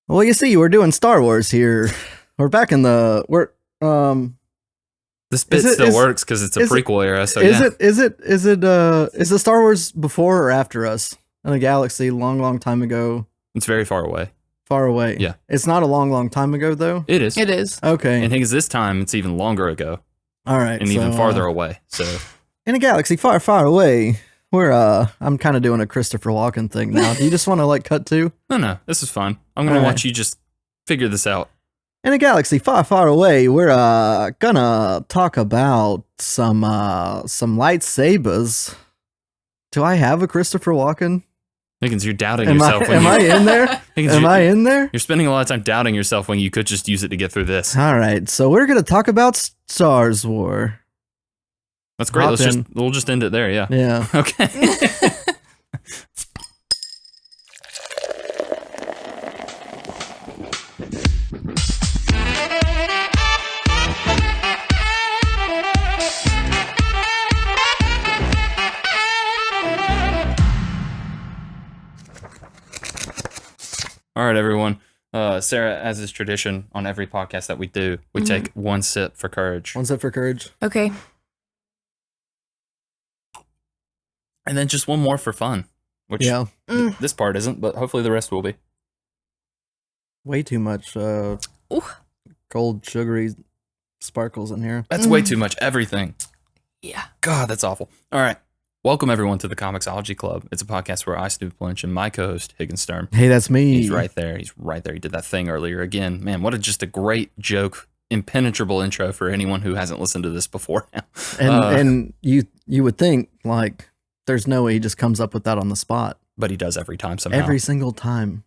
Well, you see, we're doing Star Wars here. We're back in the This bit still works because it's a prequel era. So is the Star Wars before or after us in a galaxy long time ago? It's very far away. Far away. Yeah. It's not a long time ago though. It is. It is. Okay. And Higgins, this time it's even longer ago. All right. And even farther away. So in a galaxy far away. I'm kind of doing a Christopher Walken thing now. Do you just want to like cut to? No, this is fun. I'm gonna watch you just figure this out. In a galaxy far away, we're gonna talk about some lightsabers. Do I have a Christopher Walken? Higgins, you're doubting yourself. Am I in there? Higgins, am I in there? You're spending a lot of time doubting yourself when you could just use it to get through this. All right, so we're gonna talk about Star Wars. That's great. We'll just end it there. Yeah. Yeah. Okay. All right, everyone. Sarah, as is tradition on every podcast that we do, we take one sip for courage. One sip for courage. Okay. And then just one more for fun, which this part isn't, but hopefully the rest will be. Way too much cold, sugary sparkles in here. That's way too much everything. Yeah. God, that's awful. All right. Welcome, everyone, to the Comixology Club. It's a podcast where I, Snoop Lynch, and my co-host, Higgins Sturm. Hey, that's me. He's right there. He did that thing earlier. Again, man, just a great joke, impenetrable intro for anyone who hasn't listened to this before now. And you would think, like, there's no way he just comes up with that on the spot. But he does every time somehow. Every single time,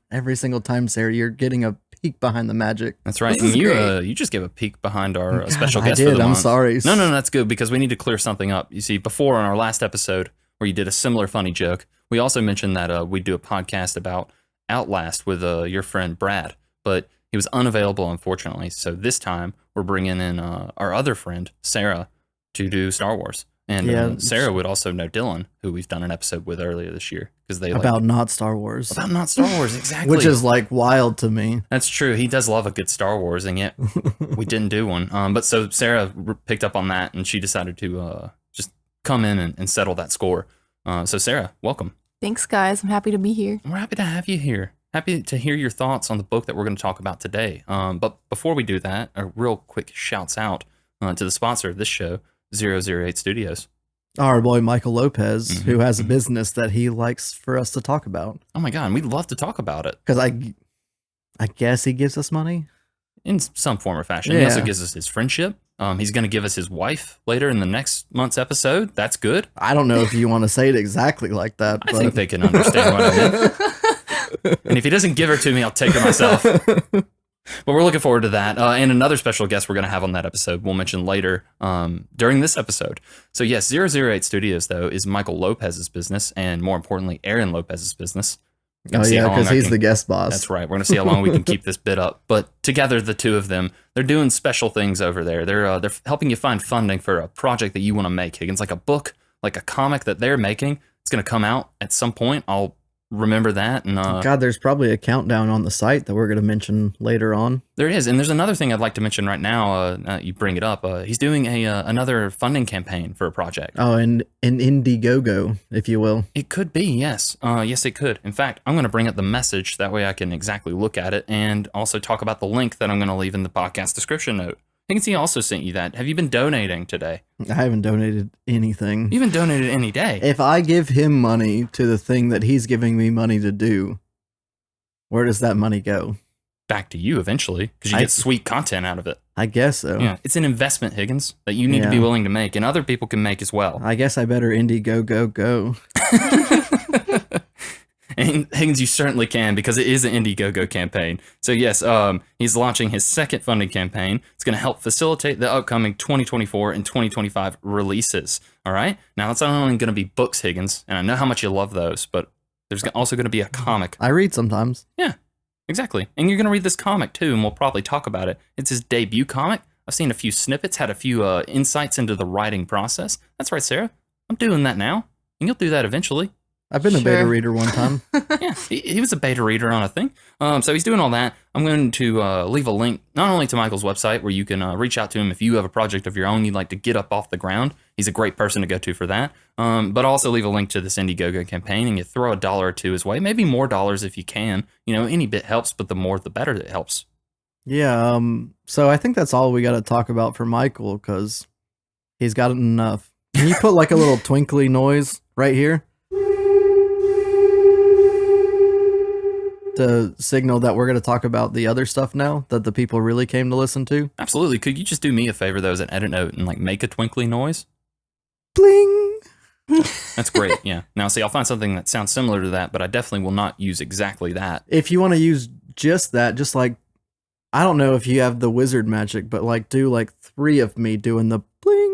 Sarah, you're getting a peek behind the magic. That's right. And you just gave a peek behind our special guest I did. for the month. I'm sorry. No, that's good because we need to clear something up. You see, before on our last episode where you did a similar funny joke, we also mentioned that we do a podcast about Outlast with your friend Brad, but he was unavailable, unfortunately. So this time we're bringing in our other friend, Sarah, to do Star Wars. And Sarah would also know Dylan, who we've done an episode with earlier this year. About not Star Wars. About not Star Wars, exactly. Which is like wild to me. That's true. He does love a good Star Wars, and yet we didn't do one. But so Sarah picked up on that, and she decided to just come in and settle that score. So Sarah, welcome. Thanks, guys. I'm happy to be here. We're happy to have you here. Happy to hear your thoughts on the book that we're going to talk about today. But before we do that, a real quick shouts out to the sponsor of this show, 008 Studios. Our boy Michael Lopez, who has a business that he likes for us to talk about. Oh my God, and we'd love to talk about it. Because I guess he gives us money? In some form or fashion. Yeah. He also gives us his friendship. He's going to give us his wife later in the next month's episode. That's good. I don't know if you want to say it exactly like that. I think they can understand what I mean. And if he doesn't give her to me, I'll take her myself. But we're looking forward to that. And another special guest we're going to have on that episode we'll mention later during this episode. So yes, 008 Studios, though, is Michael Lopez's business, and more importantly, Aaron Lopez's business. Oh, yeah, because he's the guest boss. That's right. We're going to see how long we can keep this bit up. But together, the two of them, they're doing special things over there. They're helping you find funding for a project that you want to make, Higgins, like a book, like a comic that they're making. It's going to come out at some point. I'll remember that. And God, there's probably a countdown on the site that we're going to mention later on. There is. And there's another thing I'd like to mention right now. You bring it up. He's doing another funding campaign for a project. Oh, and an Indiegogo, if you will. It could be, yes. Yes, it could. In fact, I'm going to bring up the message. That way I can exactly look at it and also talk about the link that I'm going to leave in the podcast description note. I think he also sent you that. Have you been donating today? I haven't donated anything. You haven't donated any day. If I give him money to the thing that he's giving me money to do, where does that money go? Back to you eventually, because you get sweet content out of it. I guess so. Yeah, it's an investment, Higgins, that you need to be willing to make, and other people can make as well. I guess I better Indiegogo. And Higgins, you certainly can, because it is an Indiegogo campaign. So yes, he's launching his second funding campaign. It's going to help facilitate the upcoming 2024 and 2025 releases. All right? Now, it's not only going to be books, Higgins, and I know how much you love those, but there's also going to be a comic. I read sometimes. Yeah, exactly. And you're going to read this comic, too, and we'll probably talk about it. It's his debut comic. I've seen a few snippets, had a few insights into the writing process. That's right, Sarah. I'm doing that now, and you'll do that eventually. I've been a beta Sure. reader one time. Yeah, he was a beta reader on a thing. So he's doing all that. I'm going to leave a link not only to Michael's website where you can reach out to him if you have a project of your own you'd like to get up off the ground. He's a great person to go to for that. But also leave a link to this Indiegogo campaign, and you throw $1 or $2 his way, maybe more dollars if you can. You know, any bit helps, but the more the better it helps. Yeah. So I think that's all we got to talk about for Michael because he's got enough. Can you put like a little twinkly noise right here? To signal that we're going to talk about the other stuff now that the people really came to listen to. Absolutely. Could you just do me a favor, though, as an edit note and like make a twinkly noise? Bling. That's great. Yeah. Now, see, I'll find something that sounds similar to that, but I definitely will not use exactly that. If you want to use just that, just like, I don't know if you have the wizard magic, but like do like 3 of me doing the bling.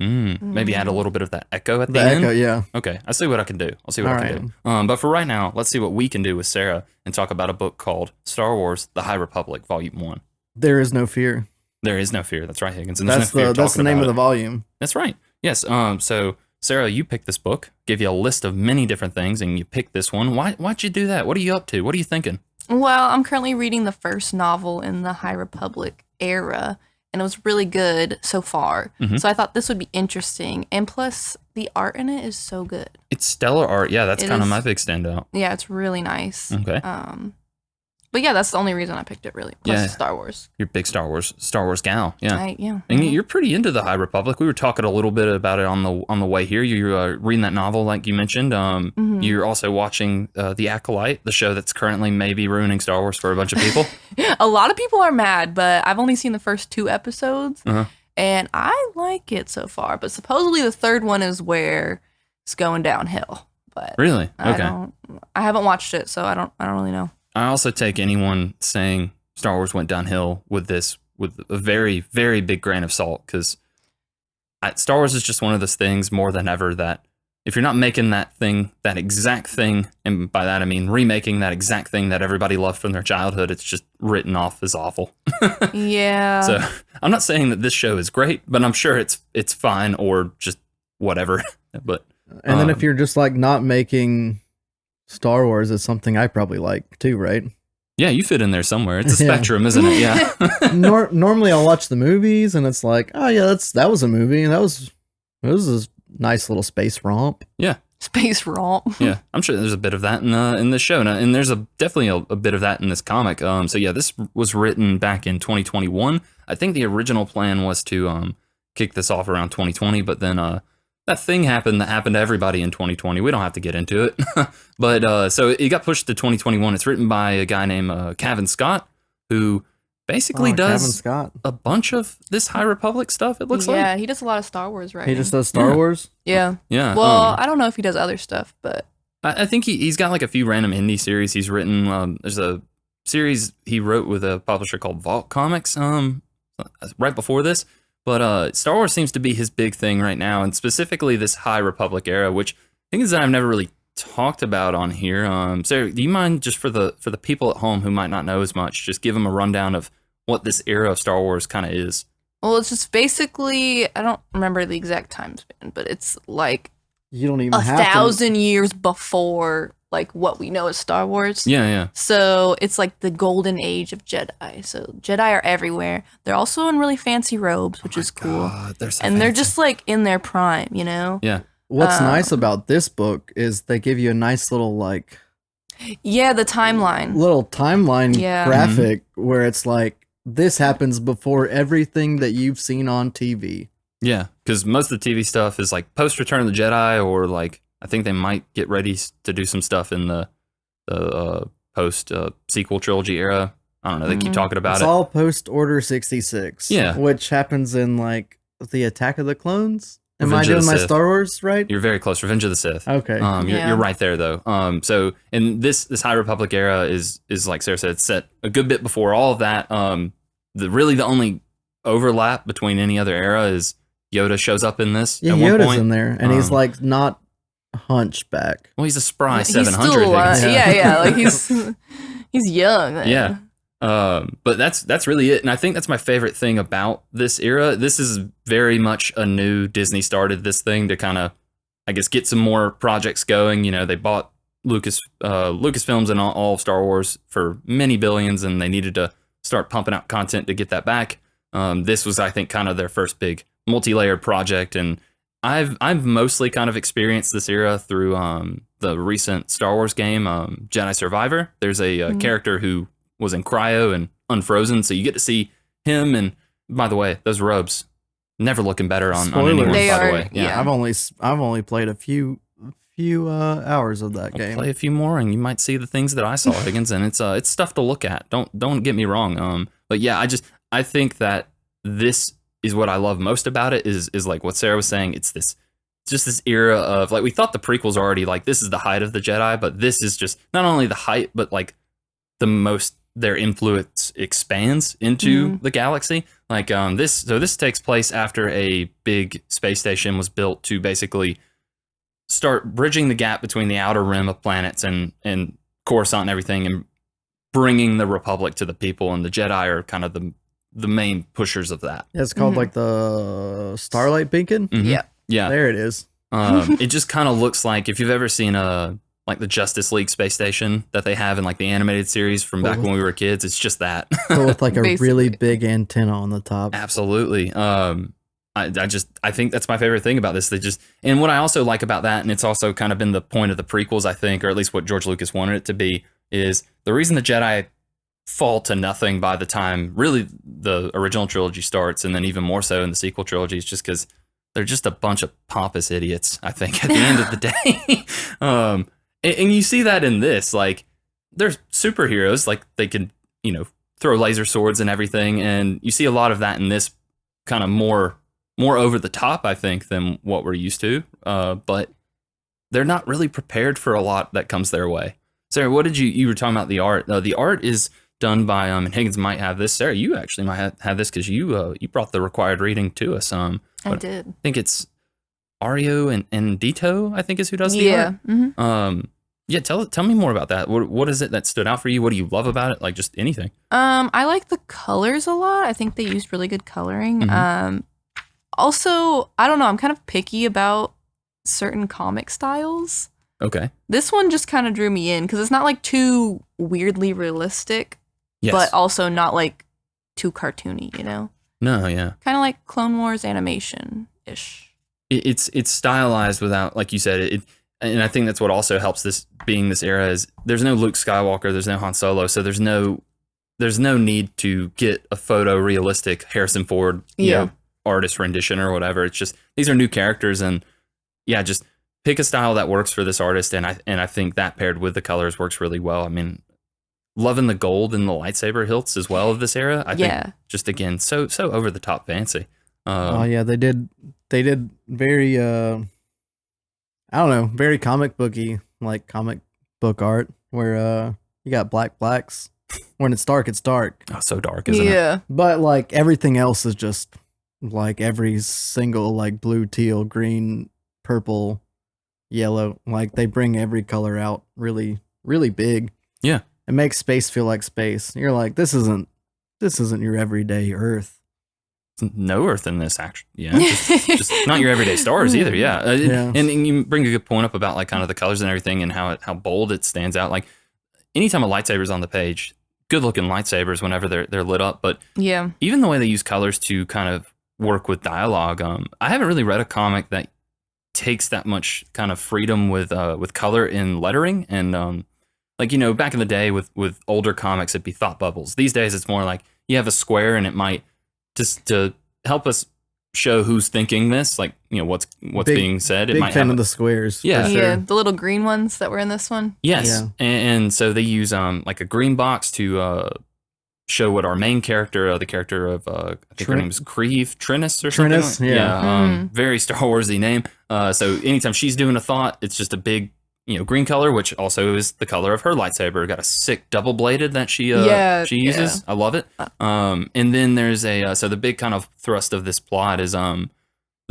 Maybe add a little bit of that echo at the The end. echo, yeah. Okay, I see what I can do. I'll see what I can do. But for right now, let's see what we can do with Sarah and talk about a book called Star Wars: The High Republic, Volume 1. There is no fear. There is no fear. That's right, Higgins. And there's That's no fear the name of the volume. That's right. Yes. So Sarah, you picked this book, gave you a list of many different things, and you picked this one. Why'd you do that? What are you up to? What are you thinking? Well, I'm currently reading the first novel in the High Republic era, and it was really good so far. Mhm. So I thought this would be interesting. And plus, the art in it is so good. It's stellar art. Yeah, that's It kind of is. my big standout. Yeah, it's really nice. Okay. But yeah, that's the only reason I picked it, really. Plus Yeah. Star Wars. You're a big Star Wars gal. Yeah. Yeah. And you're pretty into the High Republic. We were talking a little bit about it on the way here. You're reading that novel, like you mentioned. You're also watching The Acolyte, the show that's currently maybe ruining Star Wars for a bunch of people. A lot of people are mad, but I've only seen the first 2 episodes, and I like it so far. But supposedly the third one is where it's going downhill. But Really? Okay. I haven't watched it, so I don't really know. I also take anyone saying Star Wars went downhill with this with a very, very big grain of salt, because Star Wars is just one of those things more than ever that if you're not making that exact thing, and by that I mean remaking that exact thing that everybody loved from their childhood, it's just written off as awful. Yeah. So I'm not saying that this show is great, but I'm sure it's fine or just whatever. But And then if you're just like not making Star Wars, it's something I probably like too, right? yeah, you fit in there somewhere. It's a Yeah. spectrum, isn't it? Yeah. Normally I'll watch the movies and it's like, oh yeah, that was a movie and it was a nice little space romp. Yeah. Space romp. Yeah, I'm sure there's a bit of that in this show, and there's definitely a bit of that in this comic. So yeah, this was written back in 2021. I think the original plan was to kick this off around 2020, but then that thing happened that happened to everybody in 2020. We don't have to get into it, but so it got pushed to 2021. It's written by a guy named Cavan Scott, who basically Cavan does Scott. a bunch of this High Republic stuff. It looks Yeah, like. he does a lot of Star Wars writing. He just does Star Yeah. Wars. Yeah. Yeah. Well, I don't know if he does other stuff, but I think he's got like a few random indie series he's written. There's a series he wrote with a publisher called Vault Comics right before this. But Star Wars seems to be his big thing right now, and specifically this High Republic era, which things that I've never really talked about on here. Sarah, do you mind just for the people at home who might not know as much, just give them a rundown of what this era of Star Wars kind of is? well, it's just basically, I don't remember the exact time span, but it's like You don't even 1,000 years before like what we know as Star Wars. Yeah, yeah. So it's like the golden age of Jedi. So Jedi are everywhere. They're also in really fancy robes, which is cool. God, they're so And they're fancy. just like in their prime, you know? Yeah. What's nice about this book is they give you a nice little like Yeah, the timeline. timeline Yeah. graphic where it's like this happens before everything that you've seen on TV. Yeah, because most of the TV stuff is like post Return of the Jedi, or like I think they might get ready to do some stuff in the post sequel trilogy era. I don't know. They keep talking about It's it. all post Order 66. Yeah. Which happens in like the Attack of the Clones. Am Revenge I of the doing my Sith. Star Wars right? You're very close. Revenge of the Sith. Okay. Yeah. You're right there though. So in this High Republic era is like Sarah said, it's set a good bit before all of that. The only overlap between any other era is Yoda shows up in this Yeah, at one Yoda's point. in there, and he's Um, like not hunchback. Well, he's a spry He's 700. still, Higgins. yeah, like he's young. Man. Yeah. But that's really it. And I think that's my favorite thing about this era. This is very much a new Disney started this thing to kind of I guess, get some more projects going. You know, they bought Lucasfilms and all of Star Wars for many billions, and they needed to start pumping out content to get that back. This was, I think, kind of their first big multi-layered project, and I've mostly kind of experienced this era through the recent Star Wars game, Jedi Survivor. There's a character who was in cryo and unfrozen, so you get to see him. And by the way, those robes never looking better on anyone. They by are, the way, yeah. I've only played a few hours of that game. Play a few more, and you might see the things that I saw, Higgins. And it's stuff to look at. Don't get me wrong. But yeah, I think that this is what I love most about it is like what Sarah was saying. It's just this era of like, we thought the prequels are already like, this is the height of the Jedi, but this is just not only the height, but like the most their influence expands into the galaxy. Like this takes place after a big space station was built to basically start bridging the gap between the outer rim of planets and Coruscant and everything, and bringing the Republic to the people. And the Jedi are kind of the main pushers of that. Yeah, it's called like the Starlight Beacon. Yeah. Yeah. There it is. It just kind of looks like, if you've ever seen like the Justice League space station that they have in like the animated series from back when we were kids, it's just that. But with like a Basically. really big antenna on the top. Absolutely. I think that's my favorite thing about this. And what I also like about that, and it's also kind of been the point of the prequels, I think, or at least what George Lucas wanted it to be, is the reason the Jedi fall to nothing by the time really the original trilogy starts, and then even more so in the sequel trilogy, is just because they're just a bunch of pompous idiots, I think, at the end of the day. And you see that in this, like, they're superheroes, like they can, throw laser swords and everything, and you see a lot of that in this, kind of more over the top, I think, than what we're used to. But they're not really prepared for a lot that comes their way. Sarah, what did you were talking about the art? The art is done by and Higgins might have this. Sarah, you actually might have this because you brought the required reading to us. I did. I think it's Ario and Dito, I think, is who does the art. Mm-hmm. Yeah, tell me more about that. What is it that stood out for you? What do you love about it? Like, just anything. I like the colors a lot. I think they used really good coloring. Also, I don't know, I'm kind of picky about certain comic styles. Okay. This one just kind of drew me in because it's not like too weirdly realistic, Yes. but also not like too cartoony, No, yeah. Kind of like Clone Wars animation-ish. It's stylized without, like you said, and I think that's what also helps this being this era is there's no Luke Skywalker, there's no Han Solo, so there's no need to get a photorealistic Harrison Ford, artist rendition or whatever. It's just these are new characters, and yeah, just pick a style that works for this artist, and I think that paired with the colors works really well. I mean, loving the gold and the lightsaber hilts as well of this era. I think just again so over the top fancy. Oh yeah, they did very I don't know, very comic booky, like comic book art where you got blacks. When it's dark, it's dark. Oh, so dark, isn't it? Yeah. But like everything else is just like every single like blue, teal, green, purple, yellow. Like they bring every color out really, really big. Yeah. It makes space feel like space. You're like, this isn't your everyday Earth. No Earth in this, actually. Yeah, just not your everyday stars either. Yeah, And you bring a good point up about like kind of the colors and everything, and how bold it stands out. Like anytime a lightsaber's on the page, good looking lightsabers whenever they're lit up. But Yeah. even the way they use colors to kind of work with dialogue, I haven't really read a comic that takes that much kind of freedom with color in lettering. And like, back in the day with older comics, it'd be thought bubbles. These days, it's more like you have a square, and it might just to help us show who's thinking this, like, what's being said. It Big might fan have of the squares. Yeah. for sure. Yeah, the little green ones that were in this one. Yes. Yeah. And so they use like a green box to show what our main character, the character of I think her name is Trennis or something. Trennis, yeah. Very Star Warsy name. So anytime she's doing a thought, it's just a big green color, which also is the color of her lightsaber. Got a sick double bladed that she uses. I love it. And then there's so the big kind of thrust of this plot is the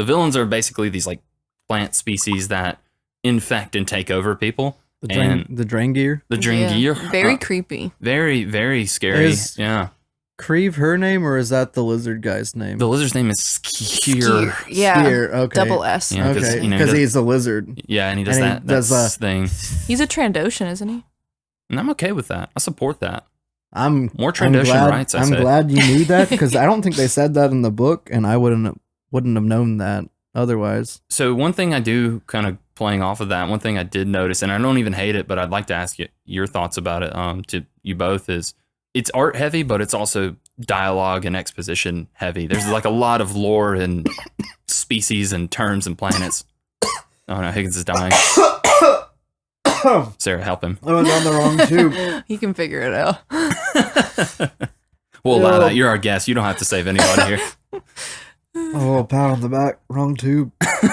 villains are basically these like plant species that infect and take over people. The Drangir. The Drangir. Very creepy. Very, very scary. There's- Yeah. Creve her name, or is that the lizard guy's name? The lizard's name is Skier. Yeah. Skier, okay. Double S. Yeah, Okay, you know, because he's a lizard. Yeah, and he does And he that does, thing. He's a Trandoshan, isn't he? And I'm okay with that. I support that. I'm More Trandoshan rights, I I'm say. glad you knew that, because I don't think they said that in the book, and I wouldn't have known that otherwise. So one thing I do, kind of playing off of that, one thing I did notice, and I don't even hate it, but I'd like to ask you your thoughts about it, to you both, is it's art heavy, but it's also dialogue and exposition heavy. There's like a lot of lore and species and terms and planets. Oh no, Higgins is dying. Sarah, help him. I went down the wrong tube. He can figure it out. We'll allow that. You're our guest. You don't have to save anybody here. Oh, a pat on the back. Wrong tube.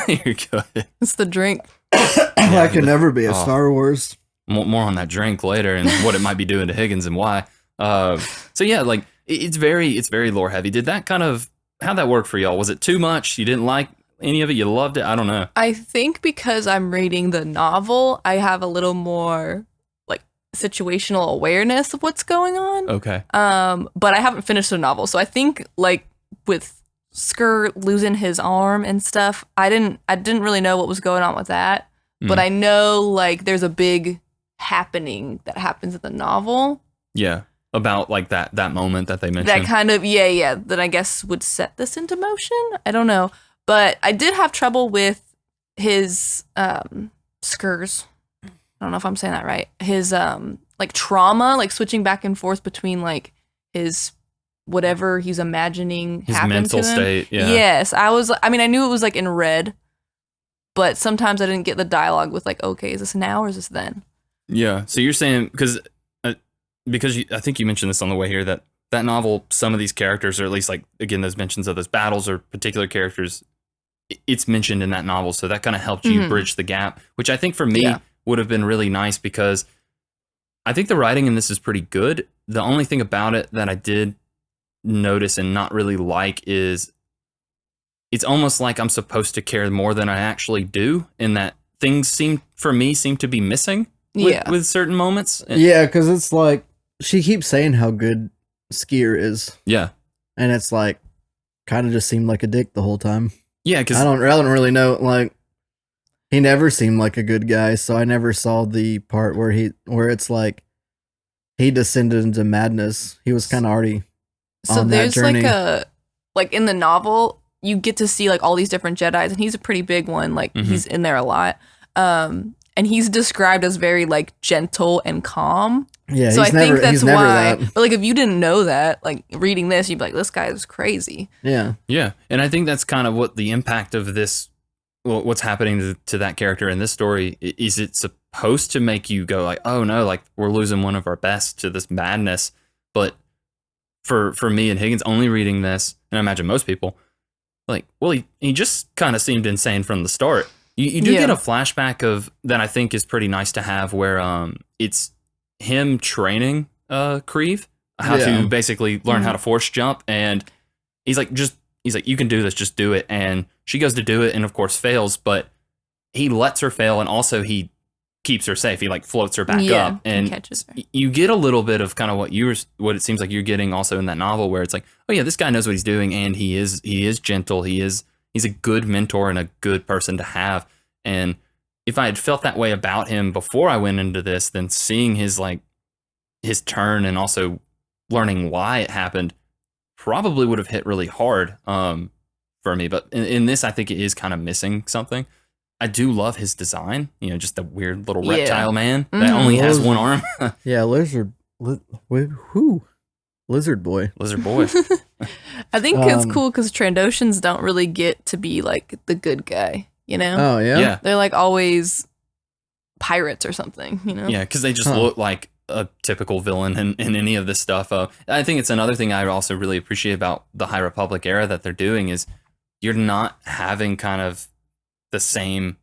You're good. It's the drink. That could never be a Star Wars. More on that drink later and what it might be doing to Higgins and why. So yeah, like it's very lore heavy. Did that how'd that work for y'all? Was it too much? You didn't like any of it? You loved it? I don't know. I think because I'm reading the novel, I have a little more like situational awareness of what's going on. Okay. But I haven't finished the novel, so I think like with Skur losing his arm and stuff, I didn't really know what was going on with that. But I know like there's a big happening that happens in the novel. Yeah. About like that moment that they mentioned. That kind of that I guess would set this into motion. I don't know. But I did have trouble with his Skur's. I don't know if I'm saying that right. His like trauma, like switching back and forth between like his whatever he's imagining his happened mental to him. state. Yeah. Yes, I mean I knew it was like in red, but sometimes I didn't get the dialogue with like, okay, is this now or is this then? Yeah. So you're saying because I think you mentioned this on the way here that novel, some of these characters, or at least like again those mentions of those battles or particular characters, it's mentioned in that novel, so that kind of helped you bridge the gap, which I think for me would have been really nice because I think the writing in this is pretty good. The only thing about it that I did notice and not really like is it's almost like I'm supposed to care more than I actually do, in that things seem to be missing with certain moments. Yeah, because it's like she keeps saying how good Skier is. Yeah. And it's like kind of just seemed like a dick the whole time. Yeah, because I don't really know. Like, he never seemed like a good guy, so I never saw the part where it's like he descended into madness. He was kind of already on that journey. Like in the novel, you get to see like all these different Jedis, and he's a pretty big one. Like he's in there a lot, and he's described as very like gentle and calm. Yeah, so I think that's never why. that. But like, if you didn't know that, like reading this, you'd be like, "This guy is crazy." Yeah, yeah, and I think that's kind of what the impact of this, what's happening to that character in this story is. It supposed to make you go like, "Oh no, like we're losing one of our best to this madness." But for me and Higgins, only reading this, and I imagine most people, like, well, he just kind of seemed insane from the start. You do get a flashback of that I think is pretty nice to have, where it's him training Creve how to basically learn how to force jump, and he's like, you can do this, just do it. And she goes to do it and of course fails, but he lets her fail, and also he keeps her safe. He like floats her back up, and catches her. You get a little bit of kind of what it seems like you're getting also in that novel, where it's like, oh yeah, this guy knows what he's doing, and he is gentle, he's a good mentor and a good person to have. And if I had felt that way about him before I went into this, then seeing his turn and also learning why it happened probably would have hit really hard for me. But in this, I think it is kind of missing something. I do love his design, just the weird little reptile man that only has one arm. Yeah, lizard boy. Lizard boy. I think it's cool because Trandoshans don't really get to be like the good guy, Oh yeah? Yeah. They're like always pirates or something, Yeah, because they just look like a typical villain in any of this stuff. I think it's another thing I also really appreciate about the High Republic era that they're doing is you're not having kind of the same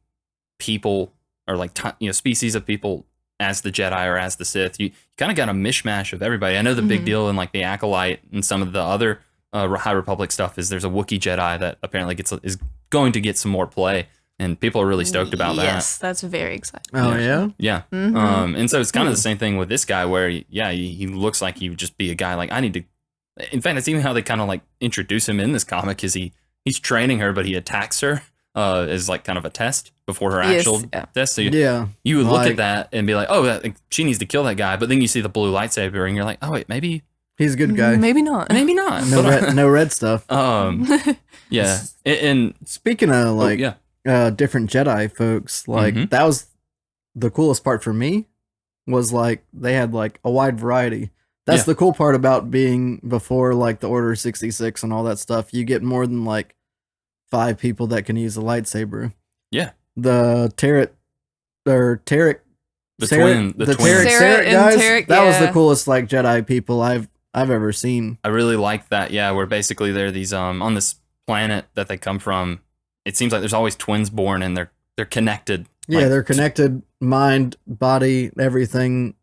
people or like species of people as the Jedi or as the Sith. You kind of got a mishmash of everybody. I know the big deal in like the Acolyte and some of the other High Republic stuff is there's a Wookiee Jedi that apparently is going to get some more play, and people are really stoked about that. Yes, that's very exciting. Oh yeah? Yeah. And so it's kind of the same thing with this guy where he looks like he would just be a guy like, I need to In fact, it's even how they kind of like introduce him in this comic. Is he's training her, but he attacks her as like kind of a test before her actual test. So you would look at that and be like, oh, she needs to kill that guy. But then you see the blue lightsaber, and you're like, oh wait, maybe he's a good guy. Maybe not. Maybe not. No red stuff. Yeah. And speaking of like different Jedi folks, like that was the coolest part for me. Was like they had like a wide variety. That's the cool part about being before like the Order 66 and all that stuff. You get more than like 5 people that can use a lightsaber. Yeah. The Tarek, the twin Tarek guys. Tarek, that was the coolest like Jedi people I've ever seen. I really like that. Yeah, where basically they're these on this planet that they come from. It seems like there's always twins born, and they're connected. Yeah, they're connected, mind, body, everything.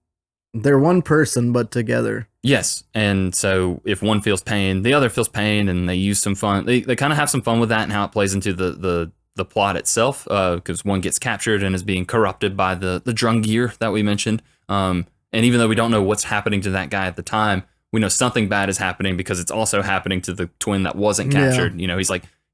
They're one person, but together. Yes, and so if one feels pain, the other feels pain, and they use some fun. They kind of have some fun with that and how it plays into the plot itself, because one gets captured and is being corrupted by the Drungir that we mentioned. And even though we don't know what's happening to that guy at the time, we know something bad is happening because it's also happening to the twin that wasn't captured. Yeah. You know,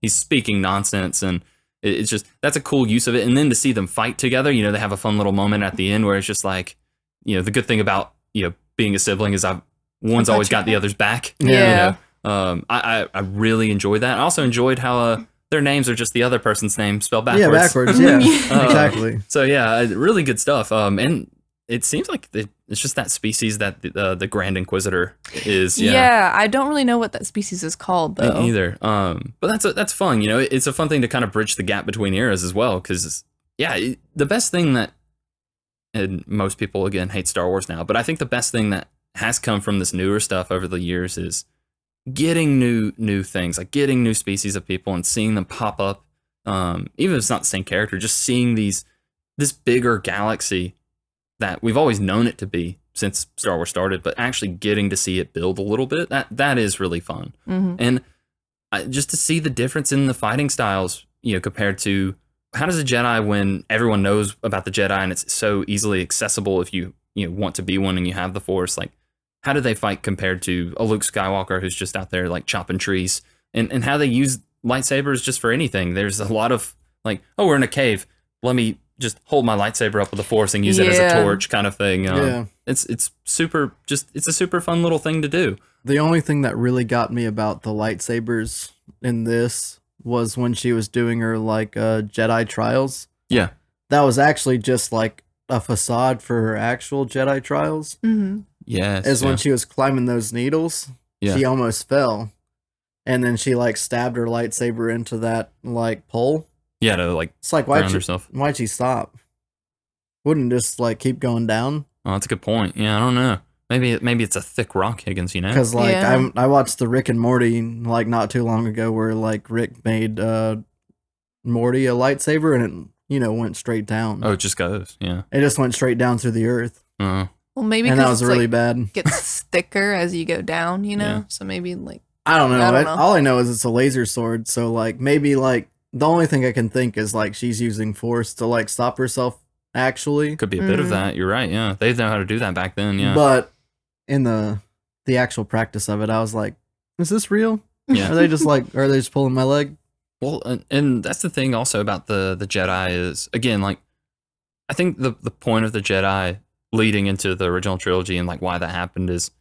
he's speaking nonsense, and it's just, that's a cool use of it. And then to see them fight together, you know, they have a fun little moment at the end where it's just like, you know, the good thing about, you know, being a sibling is one's always got the other's back. Yeah. You know? I really enjoyed that. I also enjoyed how their names are just the other person's name spelled backwards. Yeah, backwards. Yeah, exactly. So yeah, really good stuff. And it seems like it's just that species that the Grand Inquisitor is. Yeah, I don't really know what that species is called though. Me either. But that's fun. You know, it's a fun thing to kind of bridge the gap between eras as well. Because the best thing that, and most people again hate Star Wars now, but I think the best thing that has come from this newer stuff over the years is getting new things, like getting new species of people and seeing them pop up. Even if it's not the same character, just seeing this bigger galaxy that we've always known it to be since Star Wars started, but actually getting to see it build a little bit, that is really fun. And just to see the difference in the fighting styles, you know, compared to how does a Jedi, when everyone knows about the Jedi and it's so easily accessible if you want to be one and you have the Force, like how do they fight compared to a Luke Skywalker who's just out there like chopping trees, and how they use lightsabers just for anything. There's a lot of like, oh, we're in a cave, let me just hold my lightsaber up with the Force and use it as a torch kind of thing. It's super, just it's a super fun little thing to do. The only thing that really got me about the lightsabers in this was when she was doing her like Jedi trials. Yeah, that was actually just like a facade for her actual Jedi trials. Yes, as when she was climbing those needles, she almost fell, and then she like stabbed her lightsaber into that like pole. Yeah, to like, it's like why'd she stop? Wouldn't just like keep going down? Oh, that's a good point. Yeah, I don't know. Maybe it's a thick rock, Higgins. You know, because like I watched the Rick and Morty like not too long ago, where like Rick made Morty a lightsaber, and it went straight down. Oh, it just goes. Yeah, it just went straight down through the earth. Well, maybe, and that was really bad. Gets thicker as you go down, so maybe like I don't know. All I know is it's a laser sword, so like maybe like the only thing I can think is like she's using Force to like stop herself. Actually, could be a bit of that. You're right. Yeah, they know how to do that back then. Yeah, but in the actual practice of it, I was like, is this real? Yeah, are they just pulling my leg? Well, and that's the thing also about the Jedi is, again, like I think the point of the Jedi leading into the original trilogy and like why that happened is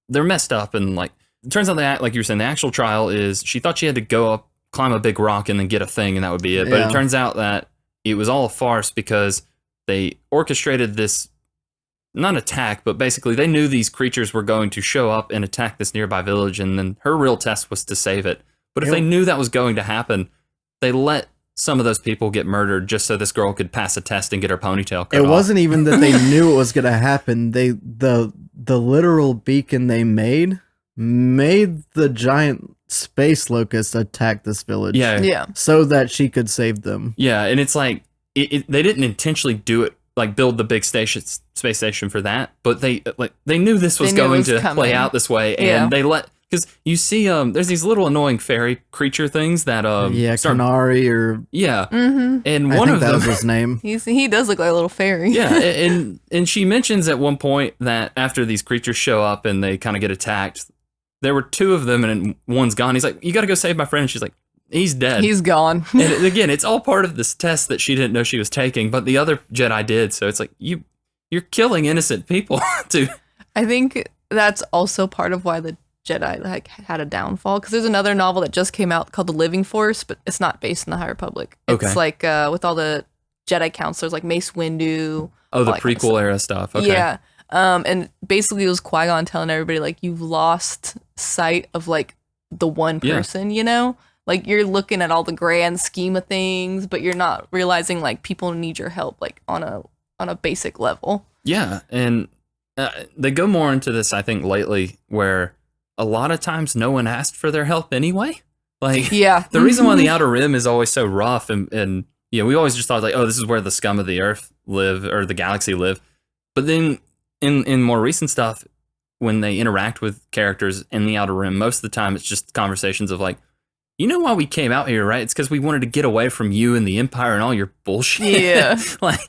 they're messed up, and like it turns out that, like you were saying, the actual trial is she thought she had to go up, climb a big rock, and then get a thing, and that would be it. But it turns out that it was all a farce because they orchestrated this, not attack, but basically they knew these creatures were going to show up and attack this nearby village, and then her real test was to save it. But if they knew that was going to happen, they let some of those people get murdered just so this girl could pass a test and get her ponytail cut off. It wasn't even that they knew it was going to happen. The literal beacon they made the giant space locust attack this village. Yeah. So that she could save them. Yeah, and it's like, they didn't intentionally do it, like build the big space station for that, but they knew this was going to play out this way, and they let, because you see there's these little annoying fairy creature things that Canary or and one of them, that was his name. He does look like a little fairy. and she mentions at one point that after these creatures show up and they kind of get attacked, there were two of them and one's gone. He's like, you got to go save my friend. And she's like, he's dead. He's gone. And again, it's all part of this test that she didn't know she was taking, but the other Jedi did. So it's like, you're killing innocent people too. I think that's also part of why the Jedi like had a downfall, because there's another novel that just came out called The Living Force, but it's not based in the High Republic. It's Okay. like with all the Jedi counselors like Mace Windu. Oh, the all that kind of prequel era stuff. Okay. Yeah. And basically it was Qui-Gon telling everybody like, you've lost sight of like the one Yeah. person, you know? Like you're looking at all the grand scheme of things, but you're not realizing like people need your help like on a basic level. Yeah, and they go more into this, I think, lately, where a lot of times no one asked for their help anyway. Like, Yeah. the reason why the Outer Rim is always so rough, and we always just thought like, oh, this is where the scum of the Earth live or the galaxy live. But then in more recent stuff, when they interact with characters in the Outer Rim, most of the time it's just conversations of like, you know why we came out here, right? It's because we wanted to get away from you and the Empire and all your bullshit. Yeah. Like,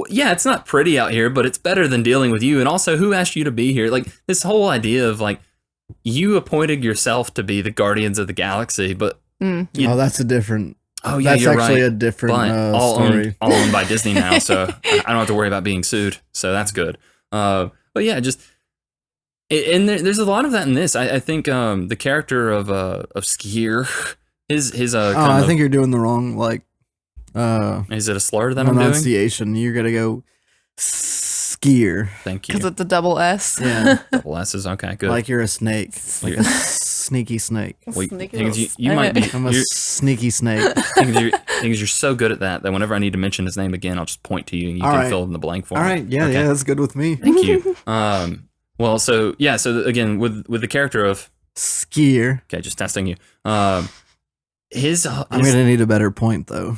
yeah, it's not pretty out here, but it's better than dealing with you. And also, who asked you to be here? Like, this whole idea of like, you appointed yourself to be the Guardians of the Galaxy, but Mm. you- Oh, that's a different. oh yeah, That's you're actually right. a different But all story. owned by Disney now, so I don't have to worry about being sued. So that's good. But yeah, just and there's a lot of that in this. I think the character of Skier, his Oh, kind I of, think you're doing the wrong is it a slur that I'm doing? pronunciation. You're gonna go skier. Thank Because you. it's a double S. Yeah, Double S's. Okay, good. like you're a snake, like a sneaky snake. Well, Sneaky Higgins, little you might be. I'm a You're, sneaky snake. Higgins, you're so good at that whenever I need to mention his name again, I'll just point to you and you All can right. fill in the blank for All me. right, yeah, Okay. yeah, that's good with me. Thank you. Well, so yeah, so again, with the character of Skier. okay, just testing you. His I'm gonna need a better point though.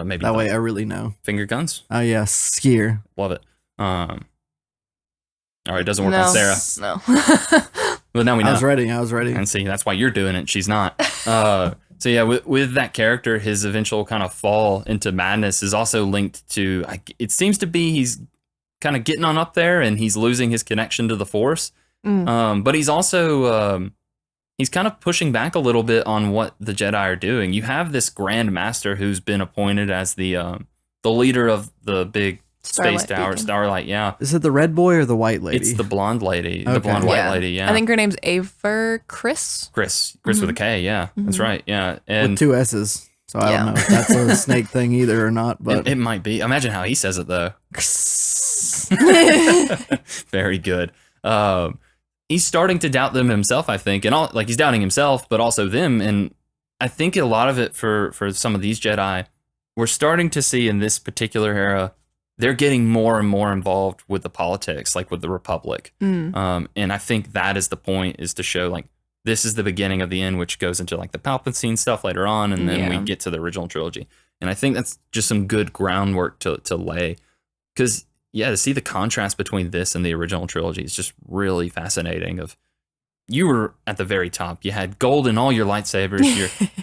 maybe That way, I really know. finger guns. Oh yeah, skier. Love it. All right, doesn't work No. on Sarah. No. But now we I know. was ready. I was ready. And see, that's why you're doing it. She's not. So yeah, with that character, his eventual kind of fall into madness is also linked to. It seems to be he's kind of getting on up there, and he's losing his connection to the Force. But he's also he's kind of pushing back a little bit on what the Jedi are doing. You have this Grand Master who's been appointed as the leader of the big Starlight space tower, Beacon. Starlight. Yeah, Is it the red boy or the white lady? it's the blonde lady, the Okay. blonde white lady. Yeah, I think her name's Aver Chris. Chris with a K. Yeah, that's right. Yeah, with and 2 S's. So I Yeah. don't know if that's a snake thing either or not. But it might be. Imagine how he says it though. Very good. He's starting to doubt them himself, I think, and like he's doubting himself, but also them. And I think a lot of it for some of these Jedi, we're starting to see in this particular era, they're getting more and more involved with the politics, like with the Republic. And I think that is the point, is to show like this is the beginning of the end, which goes into like the Palpatine stuff later on, and then we Yeah. get to the original trilogy. And I think that's just some good groundwork to lay, because yeah, to see the contrast between this and the original trilogy is just really fascinating. Of you were at the very top, you had gold in all your lightsabers,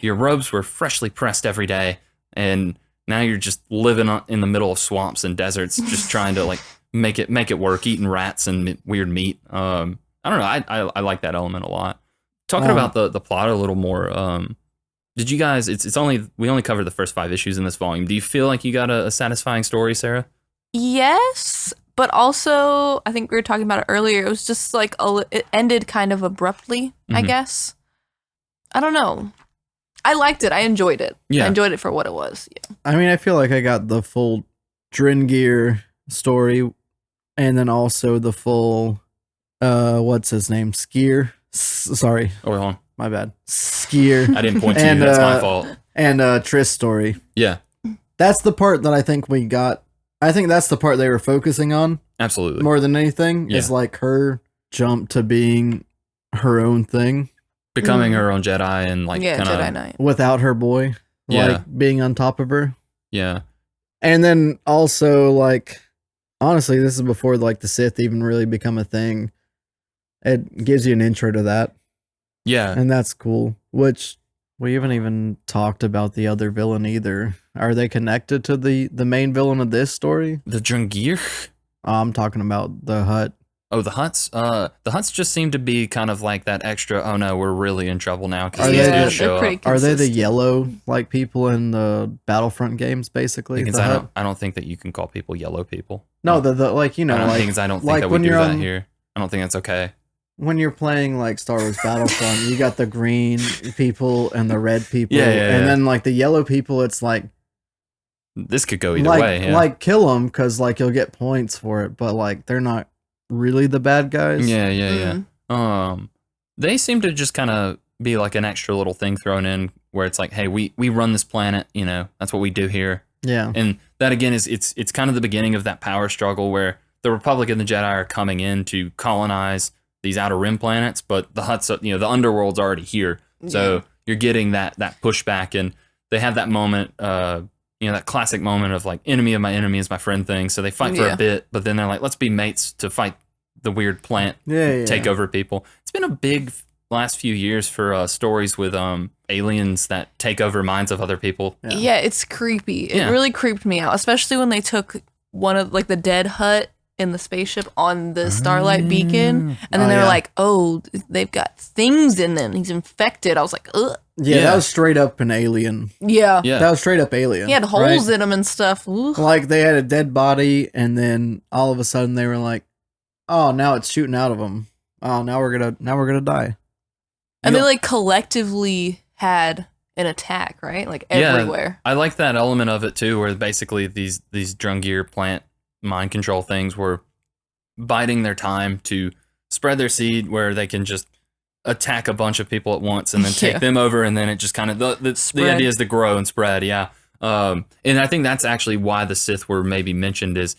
your robes were freshly pressed every day, and now you're just living in the middle of swamps and deserts, just trying to like make it work, eating rats and weird meat. I don't know, I like that element a lot. Talking about the plot a little more, did you guys? We only covered the first 5 issues in this volume. Do you feel like you got a satisfying story, Sarah? Yes, but also I think we were talking about it earlier. It was just like it ended kind of abruptly, I Mhm. guess. I don't know. I liked it. I enjoyed it. Yeah. I enjoyed it for what it was. Yeah. I mean, I feel like I got the full Dringir story, and then also the full what's his name? Skier. Sorry, Oh, wait, hold on. my bad. Skier I didn't point to And, you. That's my uh, fault. and Triss story. Yeah, That's the part that I think we got. I think that's the part they were focusing on absolutely. more than anything. Is Yeah. like her jump to being her own thing Becoming her own Jedi and like Yeah, kind Jedi of Knight. without her boy, Yeah. like being on top of her. yeah. And then also, like, honestly, this is before like the Sith even really become a thing. It gives you an intro to that, Yeah. and that's cool. Which we haven't even talked about the other villain either. Are they connected to the main villain of this story? The Drungir? I'm talking about the Hutt. Oh, the huts. The huts just seem to be kind of like that extra. Oh no, we're really in trouble now because Are these they- dudes show they're pretty up. Are they the consistent. yellow like people in the Battlefront games, basically? Higgins, The hut? I don't think that you can call people yellow people. No, the like you know, I don't, like Higgins, I don't think like that we when do you're that on- here. I don't think that's okay. when you're playing like Star Wars Battlefront, you got the green people and the red people, Yeah, yeah, and yeah. then like the yellow people, it's like This could go either like way. Yeah. like kill them because like you'll get points for it, but like they're not really the bad guys. yeah, yeah, Mm. yeah. They seem to just kind of be like an extra little thing thrown in where it's like, hey, we run this planet. You know, that's what we do here. Yeah. And that again is it's kind of the beginning of that power struggle where the Republic and the Jedi are coming in to colonize these outer rim planets, but the huts, the underworld's already here. So you're getting that pushback, and they have that moment, that classic moment of like enemy of my enemy is my friend thing. So they fight for Yeah. a bit, but then they're like, let's be mates to fight the weird plant Yeah. take over people. It's been a big last few years for stories with aliens that take over minds of other people. Yeah, it's creepy. It Yeah. really creeped me out, especially when they took one of like the dead hut in the spaceship on the Starlight Beacon, and then Oh, they were yeah. like, "Oh, they've got things in them. He's infected." I was like, "Ugh." Yeah, Yeah. that was straight up an alien. Yeah, Yeah. That was straight up alien. he had holes right? in him and stuff. Ugh. Like they had a dead body, and then all of a sudden they were like, "Oh, now it's shooting out of them. Oh, now we're gonna die." And You they know- like collectively had an attack, right? Like Yeah. everywhere. I like that element of it too, where basically these Drungir plant mind control things were biding their time to spread their seed, where they can just attack a bunch of people at once and then take Yeah. them over, and then it just kind of the Spread. idea is to grow and spread. Yeah, and I think that's actually why the Sith were maybe mentioned is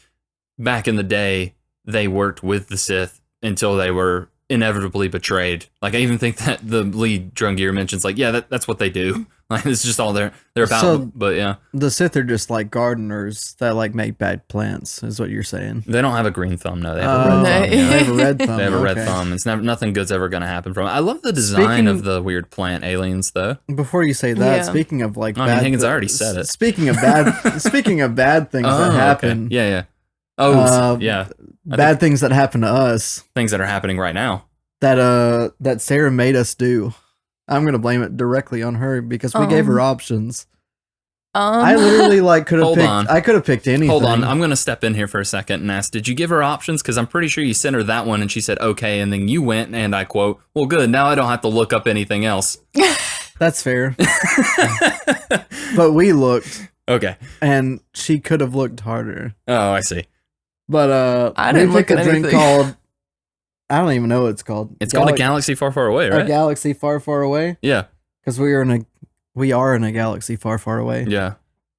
back in the day they worked with the Sith until they were inevitably betrayed. Like I even think that the lead Drungir mentions like, yeah, that's what they do. Like it's just all they're about. So- but yeah, The Sith are just like gardeners that like make bad plants, is what you're saying. they don't have a green thumb. No, they have a Oh, red No. thumb. Yeah. they have a red thumb. They have a red okay. thumb. It's never nothing good's ever gonna happen from it. I love the design Speaking- of the weird plant aliens though. Before you say that, Yeah. speaking of like I mean, bad Higgins thi- already said it. Speaking of bad, speaking of bad things that okay. happen, Yeah, yeah. Oh, Uh, yeah. bad things that happen to us Things that are happening right now. that Sarah made us do. I'm gonna blame it directly on her because we gave her options. I literally like could have Hold picked. on. I could have picked anything. Hold on, I'm going to step in here for a second and ask, did you give her options? Because I'm pretty sure you sent her that one and she said, okay, and then you went and I quote, well, good, now I don't have to look up anything else. That's fair. But we looked, Okay. and she could have looked harder. Oh, I see. But I we didn't look picked at a drink anything. called. I don't even know what it's called. It's called a galaxy far, far away, A right? galaxy far, far away. Yeah. Because we are in a galaxy far, far away. Yeah.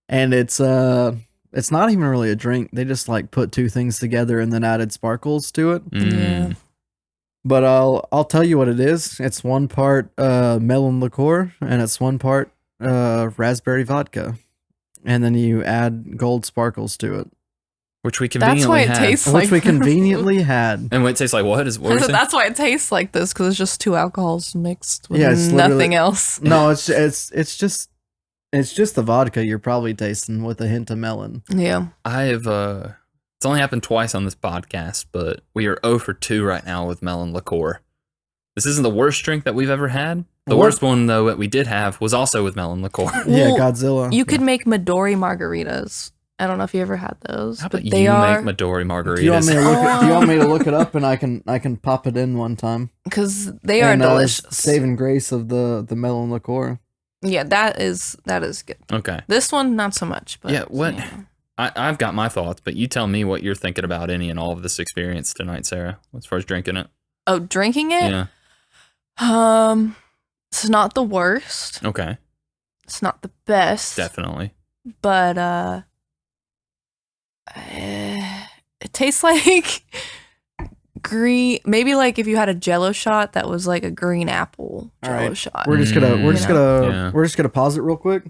And it's not even really a drink. They just like put two things together and then added sparkles to it. Mm. But I'll tell you what it is. It's one part melon liqueur and it's one part raspberry vodka, and then you add gold sparkles to it, Which we That's conveniently why it had. tastes which like we conveniently had. And what it tastes like what? What were you saying? That's why it tastes like this, because it's just two alcohols mixed with Yeah, it's literally- nothing else. No, it's just the vodka you're probably tasting with a hint of melon. Yeah. I have, it's only happened twice on this podcast, but we are 0 for 2 right now with melon liqueur. This isn't the worst drink that we've ever had. The What? worst one, though, that we did have was also with melon liqueur. Yeah, Well, Godzilla. You could make Midori margaritas. I don't know if you ever had those. How but about they you are make Midori margaritas? Do you want me to look? Do you want me to look it up and I can pop it in one time? because they are And, delicious. saving grace of the melon liqueur. Yeah, that is good. Okay. This one, not so much. But Yeah, what- I've got my thoughts, but you tell me what you're thinking about any and all of this experience tonight, Sarah, as far as drinking it. Oh, drinking it. Yeah. It's not the worst. Okay. It's not the best. Definitely. But it tastes like green. Maybe like if you had a Jello shot that was like a green apple All Jello right. shot. We're just gonna You know? Yeah. we're just gonna pause it real quick.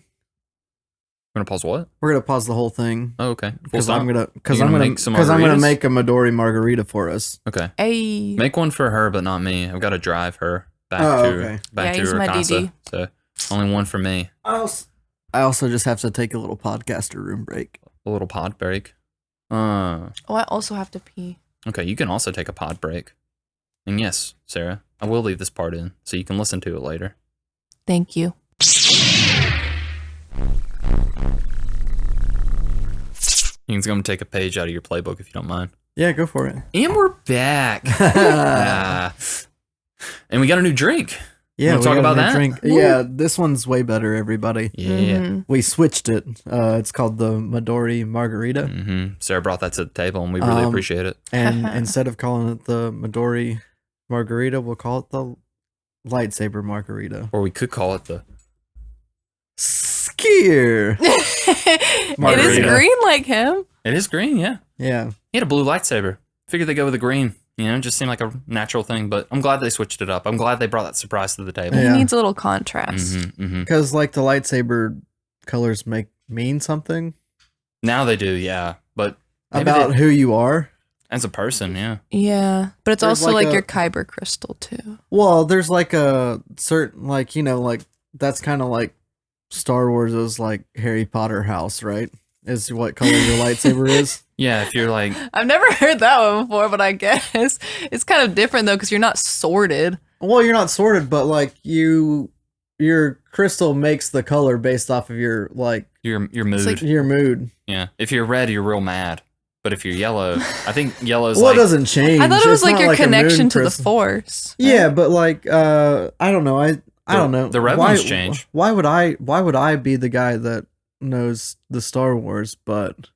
We're going to pause what? We're gonna pause the whole thing Oh, okay. Full because stop? I'm gonna You're gonna make some margaritas? make a Midori margarita for us. Okay. Hey. Make one for her, but not me. I've got to drive her back Oh, to okay. back Yeah, to he's her my casa. DD. So only one for me. I also just have to take a little podcaster room break. A little pod break. Oh, I also have to pee. Okay, you can also take a pod break. And yes, Sarah, I will leave this part in so you can listen to it later. Thank you. You can go and take a page out of your playbook if you don't mind. Yeah, go for it. And we're back. And we got a new drink. Yeah, Wanna talk got a about new that? drink. Yeah, this one's way better, everybody. Yeah. Mhm. We switched it. It's called the Midori Margarita. Mm-hmm. Sarah brought that to the table, and we really appreciate it. And instead of calling it the Midori Margarita, we'll call it the Lightsaber Margarita. Or we could call it the Skier. It is Margarita. green like him. It is green, yeah. Yeah. He had a blue lightsaber. Figured they'd go with the green. You know, it just seemed like a natural thing, but I'm glad they switched it up. I'm glad they brought that surprise to the table. Yeah. He needs a little contrast. Mm-hmm, mm-hmm. Because like the lightsaber colors mean something Now they do, yeah. But maybe about they- who you are. as a person, yeah. Yeah, but it's There's also like like a- your kyber crystal too. Well, there's like a certain like, you know, like that's kind of like Star Wars is like Harry Potter house, right? Is what color your lightsaber is. Yeah, if you're like, I've never heard that one before, but I guess it's kind of different though because you're not sorted. Well, you're not sorted, but like your crystal makes the color based off of your like your mood. like- your mood. Yeah. If you're red, you're real mad. But if you're yellow, I think yellow's Well, like, it doesn't change. I thought it was It's like not your a moon connection to the crystal. force. Yeah, but like I don't know. I don't know. the red ones change. Why would I be the guy that knows the Star Wars? But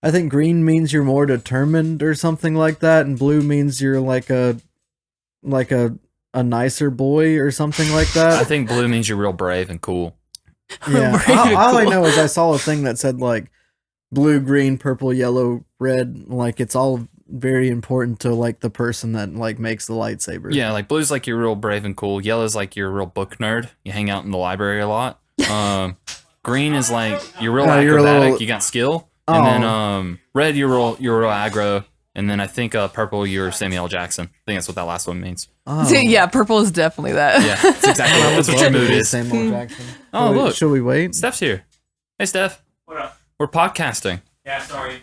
I think green means you're more determined or something like that, and blue means you're like a nicer boy or something like I that. think blue means you're real brave and cool. Yeah. Brave and all I cool. know is I saw a thing that said like blue, green, purple, yellow, red. Like it's all very important to like the person that like makes the lightsaber. Yeah, like blue's like you're real brave and cool. Yellow's like you're a real book nerd. You hang out in the library a lot. Green is like you're real Oh, you're a acrobatic. little- You got skill. And Oh. then red you're real aggro. And then I think purple you're Samuel L. Jackson. I think that's what that last one means. Oh. Yeah, purple is definitely that. Yeah, that's exactly I would that's what love your to mood be is. Samuel Jackson. Oh, look. Should we wait? Steph's here. Hey, Steph. What up? We're podcasting. Yeah, sorry.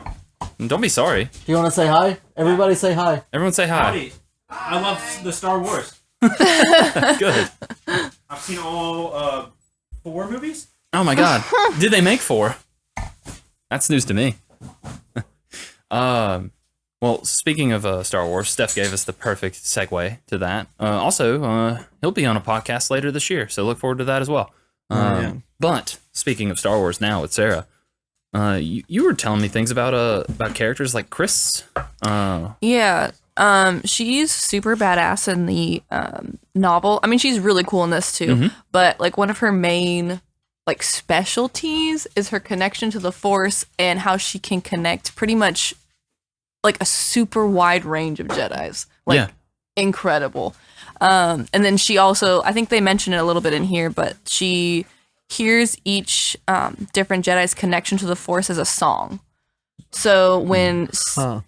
And don't be sorry. Do you want to say hi? Everybody say hi. Everyone say hi. Howdy. I love the Star Wars. Good. I've seen all 4 movies. Oh my God. Did they make 4? That's news to me. Well, speaking of Star Wars, Steph gave us the perfect segue to that. Also, he'll be on a podcast later this year, so look forward to that as well. Yeah. But speaking of Star Wars now with Sarah, you were telling me things about characters like Chris. Yeah. She's super badass in the novel. I mean, she's really cool in this too. Mhm. But like one of her main like specialties is her connection to the Force and how she can connect pretty much like a super wide range of Jedis. Like Yeah. incredible. And then she also, I think they mentioned it a little bit in here, but she hears each different Jedi's connection to the Force as a song. So when Huh.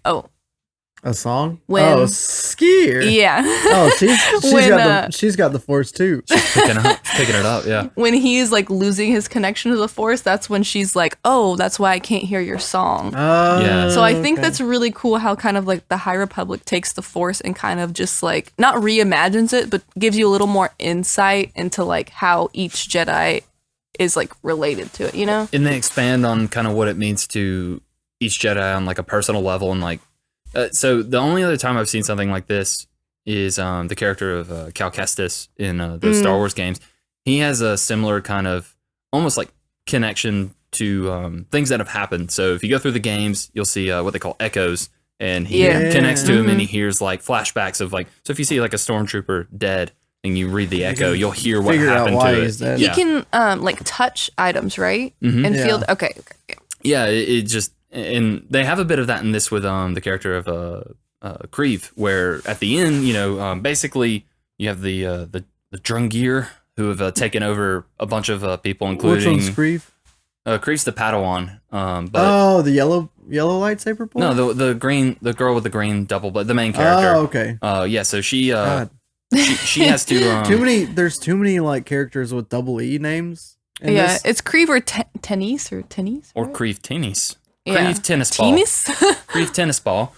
A song? When- oh, skier. yeah. Oh, she's When, she's got the force too. Picking it up, yeah. when he's like losing his connection to the Force, that's when she's like, "Oh, that's why I can't hear your song." Yeah. So I think okay. that's really cool how kind of like the High Republic takes the Force and kind of just like not reimagines it, but gives you a little more insight into like how each Jedi is like related to it, you know? And they expand on kind of what it means to each Jedi on like a personal level and like so the only other time I've seen something like this is the character of Cal Kestis in the Star Wars games. He has a similar kind of almost like connection to things that have happened. So if you go through the games, you'll see what they call echoes, and he Yeah. connects to him and Mhm. he hears like flashbacks of like. So if you see like a stormtrooper dead and you read the echo, you'll hear what figure out happened why to he's it. dead. Yeah. He can like touch items, right? Mhm. And Yeah. feel okay. Yeah, it just and they have a bit of that in this with the character of Kreeve, where at the end, you know, basically you have the Drungir who have taken over a bunch of people, Which one's including Grief? Kreeve's the Padawan. But Oh, the yellow lightsaber boy? no, the green, the girl with the green double blade, the main character. Oh, okay. Yeah, so she God. she has to There's too many like characters with double E names. in Yeah, this. it's Kreeve or Tennis or Tennis or right? Kreeve Tennis. Yeah. Kreeve tennis ball. Tennis? Kreeve tennis ball.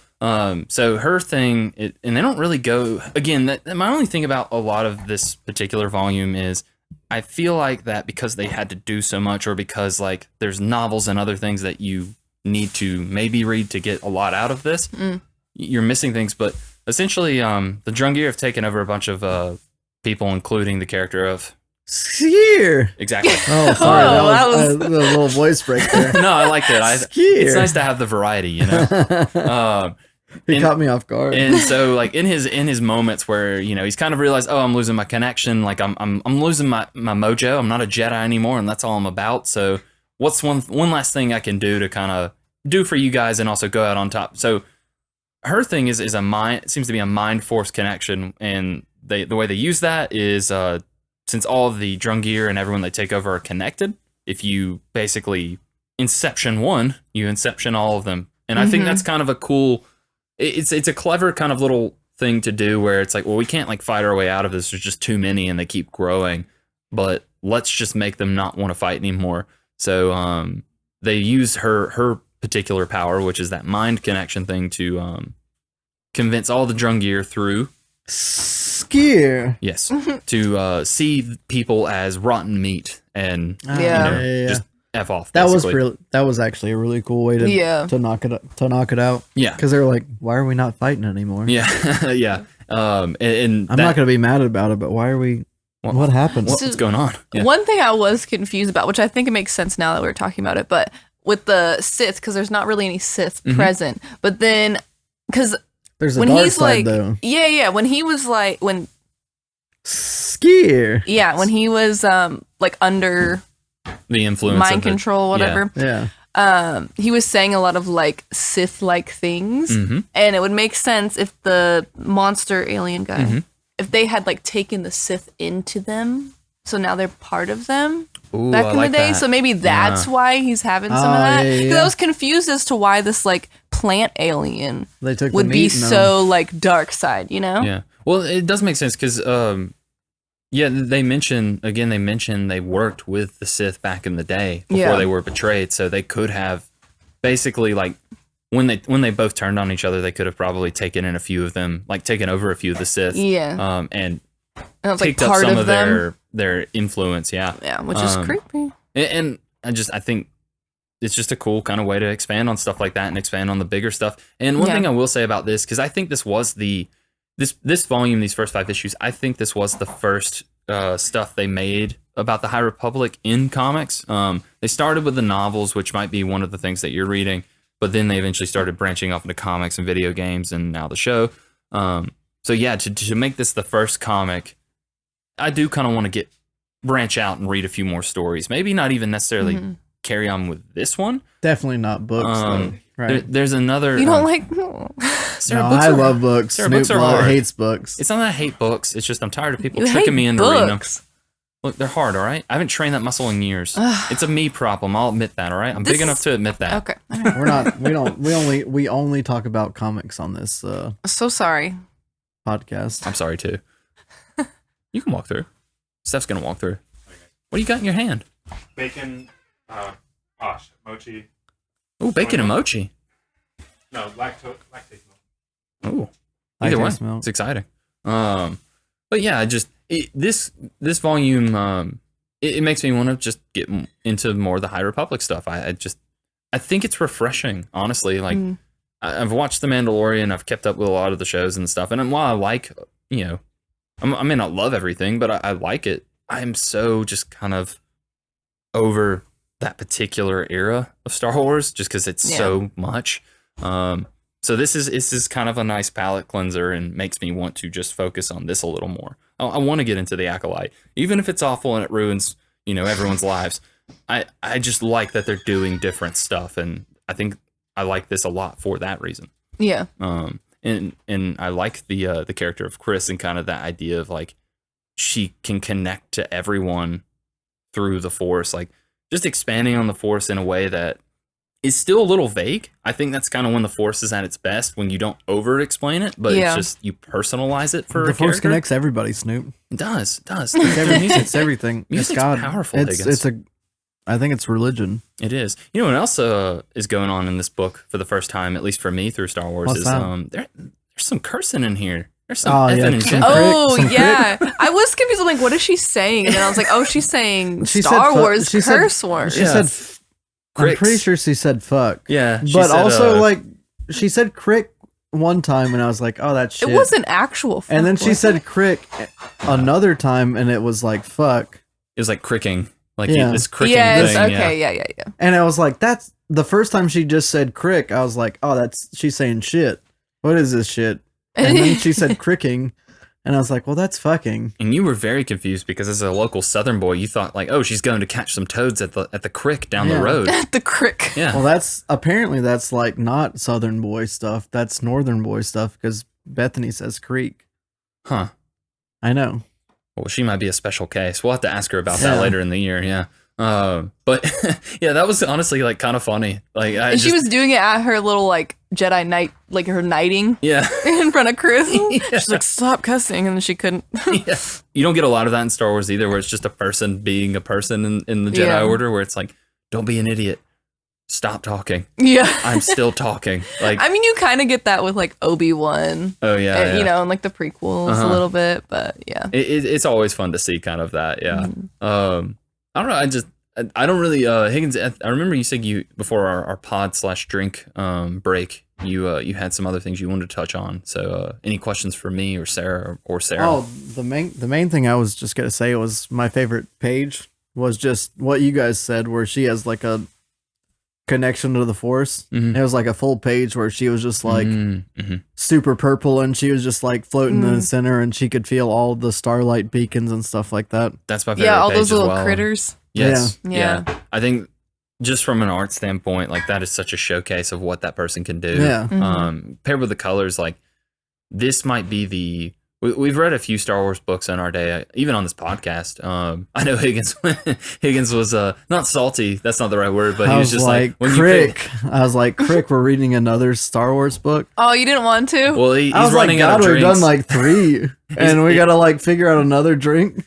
So her thing, and they don't really go again. My only thing about a lot of this particular volume is I feel like that because they had to do so much, or because like there's novels and other things that you need to maybe read to get a lot out of this, you're missing things. But essentially, the Drungir have taken over a bunch of people, including the character of Skier. Exactly. Oh, sorry, that was a little voice break there. No, I liked it. Skier. It's nice to have the variety, you know. He caught me off guard. And so, like in his moments where he's kind of realized, oh, I'm losing my connection, like I'm losing my mojo. I'm not a Jedi anymore, and that's all I'm about. So, what's one last thing I can do to kind of do for you guys, and also go out on top? So, her thing is a mind. It seems to be a mind force connection, and the way they use that is since all of the Drungir and everyone they take over are connected. If you basically inception one, you inception all of them, and I think that's kind of a cool. It's a clever kind of little thing to do where it's like, well, we can't like fight our way out of this. There's just too many and they keep growing, but let's just make them not want to fight anymore. So they use her particular power, which is that mind connection thing, to convince all the Drungir through Skier. Yes, to see people as rotten meat and just F off. That basically. was actually a really cool way to knock it out. Yeah, because they were like, why are we not fighting anymore? Yeah, yeah. And I'm not gonna be mad about it, but why are we? What happened? What's going on? Yeah. One thing I was confused about, which I think it makes sense now that we're talking about it, but with the Sith, because there's not really any Sith present, but then because there's a when dark he's side like, though. yeah, when he was like Skier. Yeah, when he was like under the influence mind of control, whatever. Yeah. He was saying a lot of like Sith-like things, and it would make sense if the monster alien guy, if they had like taken the Sith into them, so now they're part of them. Ooh, back I in like the day, that. so maybe that's why he's having some of that. yeah, 'Cause yeah. I was confused as to why this like plant alien They took the would be meat and, so like dark side, you know? Yeah. Well, it does make sense because, they mention they worked with the Sith back in the day before they were betrayed, so they could have basically like when they both turned on each other, they could have probably taken in a few of them, like taken over a few of the Sith, Yeah. and And it was like picked up part some of of them. their influence. Yeah. Yeah, which is creepy. And I think it's just a cool kind of way to expand on stuff like that and expand on the bigger stuff. And one thing I will say about this, because I think this was this volume, these first 5 issues, I think this was the first stuff they made about the High Republic in comics. They started with the novels, which might be one of the things that you're reading, but then they eventually started branching off into comics and video games and now the show. So yeah, to make this the first comic, I do kind of want to branch out and read a few more stories. Maybe not even necessarily carry on with this one. Definitely not books, though. Right? There's another. You don't like Sarah, No, books I are- love books. Sarah, Snoop books are Dogg hard. hates books. It's not that I hate books. It's just I'm tired of people you tricking hate me into reading them. books. Look, they're hard, all right? I haven't trained that muscle in years. It's a me problem. I'll admit that, all right? I'm This big enough is- to admit that. Okay. We're not. We only talk about comics on this So sorry. podcast. I'm sorry, too. You can walk through. Steph's going to walk through. What do you got in your hand? Bacon, mochi. Oh, bacon and mochi. No, lactate milk. Oh, either way, Lactose milk. it's exciting. But yeah, this volume, it makes me want to just get into more of the High Republic stuff. I think it's refreshing, honestly. Like I've watched The Mandalorian, I've kept up with a lot of the shows and stuff, and while I like, I may not love everything, but I like it. I'm so just kind of over that particular era of Star Wars, just because it's so much. So this is kind of a nice palate cleanser and makes me want to just focus on this a little more. I want to get into the Acolyte, even if it's awful and it ruins everyone's lives. I just like that they're doing different stuff, and I think I like this a lot for that reason. Yeah. And I like the character of Chris and kind of that idea of like she can connect to everyone through the Force, like just expanding on the Force in a way that is still a little vague. I think that's kind of when the Force is at its best, when you don't over explain it, but it's just you personalize it for The a Force character. connects everybody, Snoop. It does. It's everything. It's everything. Music's God. powerful, It's Higgins. I think it's religion. It is. You know what else is going on in this book for the first time, at least for me through Star Wars, What's is that? there's some cursing in here. There's some Oh, yeah, effing and some shit. crick, Oh some yeah, I was confused. I'm like, what is she saying? And then I was like, oh, she's saying She said Star fu- Wars she said- curse words. She Yeah. said, I'm Cricks. pretty sure she said fuck. Yeah, she But said, also, like, she said crick one time, and I was like, oh, that's shit. It was an actual. Fuck And then she word. said crick another time, and it was like fuck. it was like cricking, like Yeah. this cricking Yes. thing. Okay. Yeah. Yeah. And I was like, that's the first time she just said crick. I was like, oh, she's saying shit. What is this shit? And then she said cricking, and I was like, well, that's fucking. And you were very confused because as a local Southern boy, you thought like, oh, she's going to catch some toads at the crick down Yeah. the road. The crick. Yeah. Well, that's like not Southern boy stuff. That's Northern boy stuff because Bethany says creek. Huh. I know. Well, she might be a special case. We'll have to ask her about that Yeah. later in the year. Yeah. But yeah, that was honestly like kind of funny. Like And she was doing it at her little like Jedi night, like her knighting yeah. in front of Chris. Yeah. She's like, stop cussing, and then she couldn't. Yeah. You don't get a lot of that in Star Wars either, where it's just a person being a person in the Jedi Yeah. Order, where it's like, don't be an idiot. Stop talking. Yeah. I'm still talking. Like, I mean, you kind of get that with like Obi-Wan, oh yeah, and, yeah. you know, and like the prequels Uh-huh. a little bit, but yeah. It's always fun to see kind of that. Yeah. Mhm. I don't know. I don't really, Higgins, I remember you said before our pod / drink, break, you had some other things you wanted to touch on. So, any questions for me or Sarah or Sarah? Oh, the main thing I was just gonna say was my favorite page was just what you guys said, where she has like a connection to the Force. Mhm. It was like a full page where she was just like Mm-hmm. super purple, and she was just like floating in the Mm. center, and she could feel all the starlight beacons and stuff like that. That's my favorite Yeah, all page those as little well. critters. Yes. Yeah. Yeah. I think just from an art standpoint, like that is such a showcase of what that person can do. Yeah. Mhm. Paired with the colors, like this might be we've read a few Star Wars books in our day, even on this podcast. I know Higgins was not salty. That's not the right word, but I he was just like when you pick, crick. I was like, crick. We're reading another Star Wars book. Oh, you didn't want to? well, he's I was like, running out God, of we've drinks. done like 3, and we gotta like figure out another drink.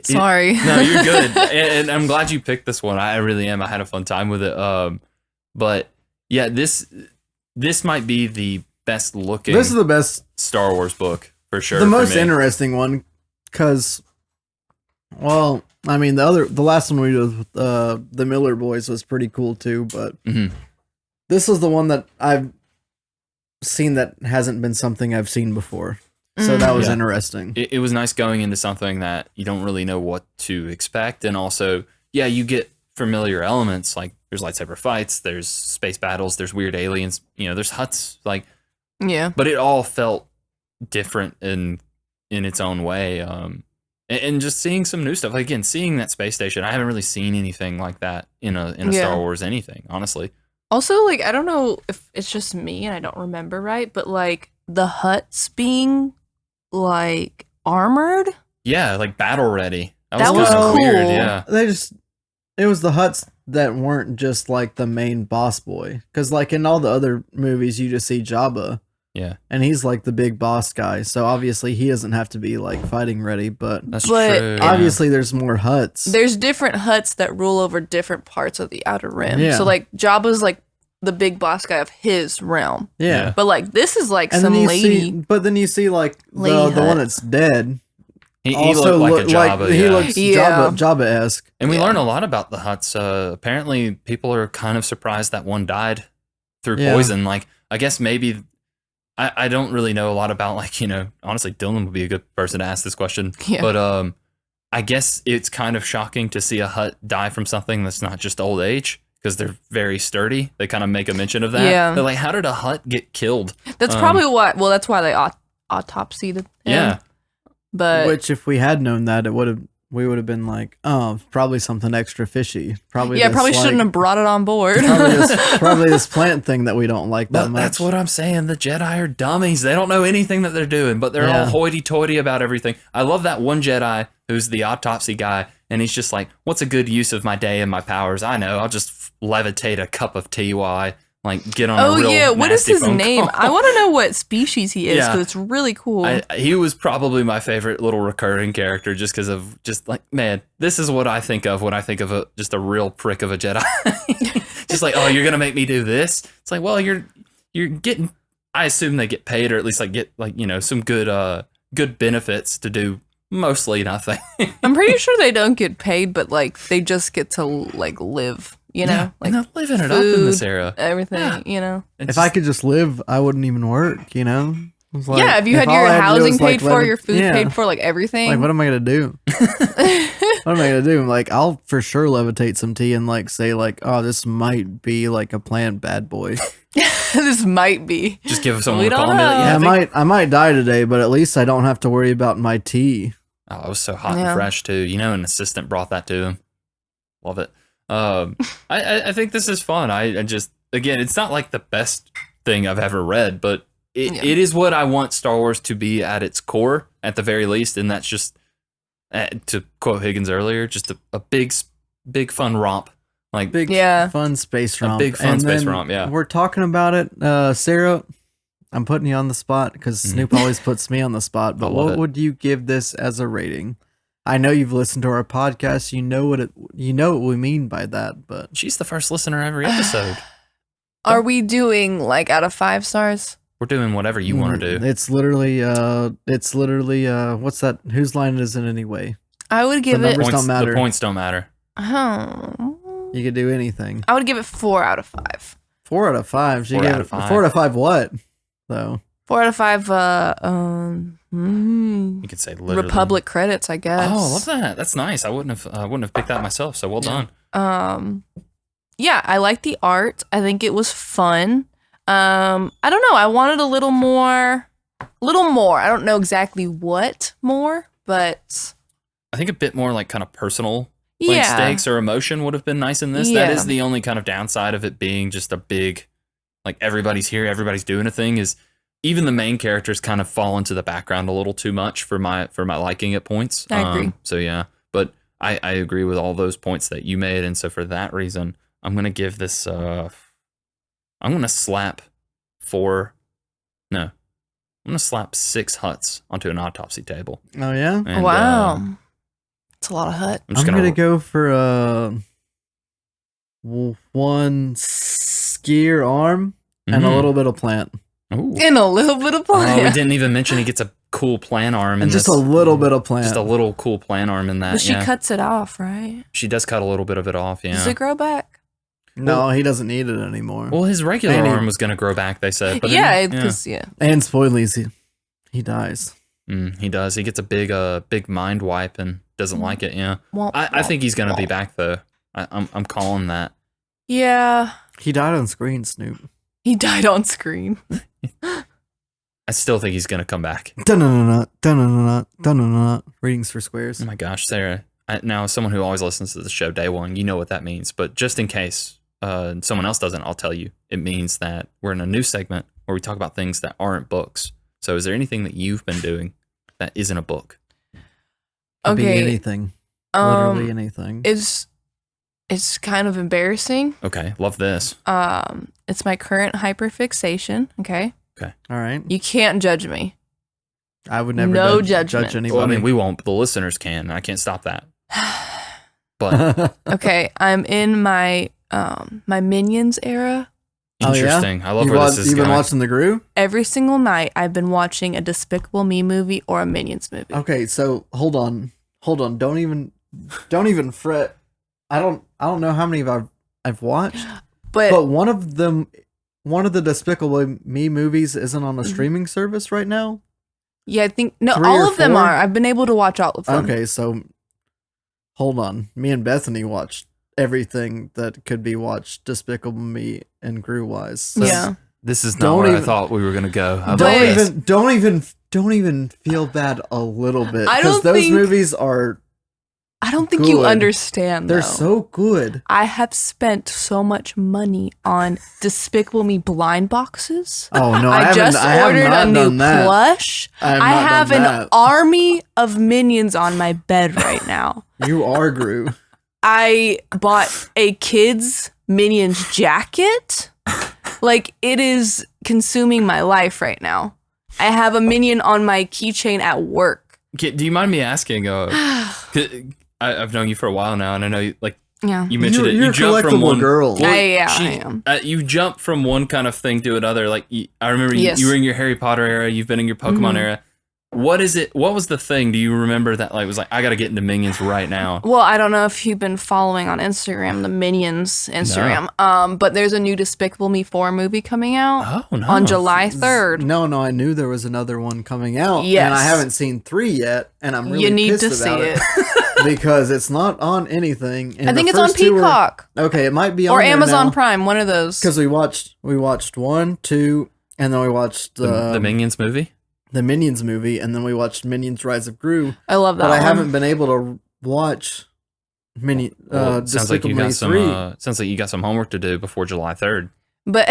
Sorry. No, you're good, and I'm glad you picked this one. I really am. I had a fun time with it. But yeah, this might be the best looking This is the best, Star Wars book for sure. the for most me. interesting one, because, well, I mean the last one we did with the Miller Boys was pretty cool too, but Mhm. this is the one that I've seen that hasn't been something I've seen before. So that was Yeah. interesting. It was nice going into something that you don't really know what to expect, and also, yeah, you get familiar elements like there's lightsaber fights, there's space battles, there's weird aliens, there's huts, like, Yeah. but it all felt different in its own way. And just seeing some new stuff, like, again, seeing that space station, I haven't really seen anything like that in a Yeah. Star Wars anything, honestly. Also, like, I don't know if it's just me and I don't remember right, but like the huts being like armored. Yeah, like battle ready. That was kinda cool. weird. Yeah. It was the huts that weren't just like the main boss boy, because like in all the other movies you just see Jabba, Yeah, and he's like the big boss guy, so obviously he doesn't have to be like fighting ready, but that's But true. yeah. obviously there's more huts. There's different huts that rule over different parts of the outer rim. Yeah. So like Jabba's like the big boss guy of his realm. Yeah. But like this is like And some then you lady. see, but then you see like Lady the one hut. that's dead. He also looked like a look Jabba. he yeah. looks Yeah. Jabba-esque. And we Yeah. learn a lot about the huts. Apparently, people are kind of surprised that one died through Yeah. poison. Like, I guess maybe I don't really know a lot about, like, honestly, Dylan would be a good person to ask this question. Yeah. But I guess it's kind of shocking to see a hut die from something that's not just old age, because they're very sturdy. They kind of make a mention of that. Yeah. They're like, how did a hut get killed? That's probably why. Well, that's why they autopsied him. Yeah. But Which if we had known that, we would have been like, oh, probably something extra fishy. Probably yeah, this, probably like, shouldn't have brought it on board. probably this plant thing that we don't like that But much. that's what I'm saying. The Jedi are dummies. They don't know anything that they're doing, but they're all Yeah. hoity-toity about everything. I love that one Jedi who's the autopsy guy, and he's just like, what's a good use of my day and my powers? I know, I'll just levitate a cup of tea while I like get on a real what is nasty his phone name? call. I want to know what species he is, Yeah. because it's really cool. He was probably my favorite little recurring character, just because of just like, man, this is what I think of when I think of just a real prick of a Jedi. Just like, oh, you're gonna make me do this? It's like, well, you're getting. I assume they get paid, or at least like get like some good benefits to do mostly nothing. I'm pretty sure they don't get paid, but like they just get to like live. Yeah, Like and they're living it up in this era. everything. Yeah. If I could just live, I wouldn't even work. It's like, If you had all your I to do housing was, like, paid for, live- your food paid for, like everything. Like, what am I gonna do? What am I gonna do? Like, I'll for sure levitate some tea and like say like, oh, this might be like a planned bad boy. This might be. Just give someone We a call don't and be like, know. yeah, I might die today, but at least I don't have to worry about my tea. Oh, it was so hot Yeah. and fresh too. An assistant brought that to him. Love it. I think this is fun. I just, again, it's not like the best thing I've ever read, but it is what I want Star Wars to be at its core, at the very least, and that's just, to quote Higgins earlier, just a big fun romp. Like Big fun space romp. big fun And space then romp, yeah. We're talking about it. Sarah, I'm putting you on the spot because Snoop always puts me on the spot, but what would you give this as a rating? I know you've listened to our podcast. You know what we mean by that, but she's the first listener every episode. Are we doing like out of 5 stars? We're doing whatever you want to do. It's literally what's that? Whose line is it anyway? I would give The it. numbers don't matter. The points don't matter. You could do anything. I would give it 4 out of 5. 4 out of 5. She 4 gave out it of 5. 4 out of 5 what? Though. 4 out of 5. You could say literally. Republic credits, I guess. Oh, I love that. That's nice. I wouldn't have picked that myself. So well done. Yeah, I like the art. I think it was fun. I don't know. I wanted a little more. I don't know exactly what more, but I think a bit more like kind of personal, like yeah. stakes or emotion would have been nice in this. Yeah. That is the only kind of downside of it being just a big, like everybody's here, everybody's doing a thing. Is even the main characters kind of fall into the background a little too much for my liking at points. I agree. So yeah, but I agree with all those points that you made, and so for that reason, I'm gonna give this. I'm gonna slap 6 huts onto an autopsy table. Oh yeah. And, Wow. It's a lot of hut. I'm just I'm gonna gonna go for 1 skier arm and a little bit of plant. Ooh. And a little bit of Oh, we plant. didn't even mention he gets a cool plan arm And in just this. a little bit of plant. Just a little cool plan arm in that. But she yeah. cuts it off, right? She does cut a little bit of it off. Yeah. Does it grow back? No, he doesn't need it anymore. Well, his regular And he- arm was going to grow back, they said. But Yeah, because yeah. And spoilies, he dies. he does. He gets a big mind wipe and doesn't like it. Yeah. Womp, I think he's going to be womp. back though. I'm calling that. Yeah, He died on screen, Snoop. he died on screen. I still think he's going to come back. Dun-dun-dun-dun, dun-dun-dun-dun, dun-dun-dun. Readings for squares. Oh my gosh, Sarah. Now, as someone who always listens to the show day one, you know what that means. But just in case someone else doesn't, I'll tell you. It means that we're in a new segment where we talk about things that aren't books. So is there anything that you've been doing that isn't a book? Could be Okay. anything. Literally anything. It's kind of embarrassing. Okay, love this. It's my current hyperfixation. Okay, All right. you can't judge me. I would never No judge judgment. anybody. Well, I mean, we won't, but the listeners can. I can't stop that. But Okay, I'm in my my Minions era. Oh, yeah? interesting. I love You've where wa- this is You've been going. watching The Gru? Every single night, I've been watching a Despicable Me movie or a Minions movie. Okay, so hold on. Don't even fret. I don't know how many I've watched, but one of the Despicable Me movies isn't on a streaming service right now. Yeah, I think no, 3 all or of them 4? are. I've been able to watch all of them. Okay, so hold on. Me and Bethany watched everything that could be watched, Despicable Me and Gru wise. So Yeah. This is not Don't where I even- thought we were going to go. How about But- this? don't even feel bad a little bit, I because don't those think- movies are I don't think you Good. understand. they're though. so good. I have spent so much money on Despicable Me blind boxes. Oh no, I just I have ordered not a new done that. plush. I have I not have done an that. army of minions on my bed right now. You are Gru. I bought a kid's Minions jacket. Like, it is consuming my life right now. I have a Minion on my keychain at work. Do you mind me asking? I've known you for a while now, and I know you, like Yeah. you mentioned You're you a jump from collectible one girl. Well, I am. You jump from one kind of thing to another. Like I remember Yes. you were in your Harry Potter era. You've been in your Pokemon era. What is it? What was the thing? Do you remember that? Like was like I got to get into Minions right now. Well, I don't know if you've been following on Instagram, the Minions Instagram. But there's a new Despicable Me 4 movie coming out Oh no! on July 3rd. No, I knew there was another one coming out. Yes. And I haven't seen 3 yet, and I'm really You need pissed to see about it. because it's not on anything. And I think the it's on first 2 were- Peacock okay, it might be on or there Amazon now, Prime, one of those. because we watched 1, 2, and then we watched the Minions movie. the Minions movie, and then we watched Minions: Rise of Gru. I love that But I one. haven't been able to watch Sounds like you Despicable Me got some. 3. Sounds like you got some homework to do before July 3rd. But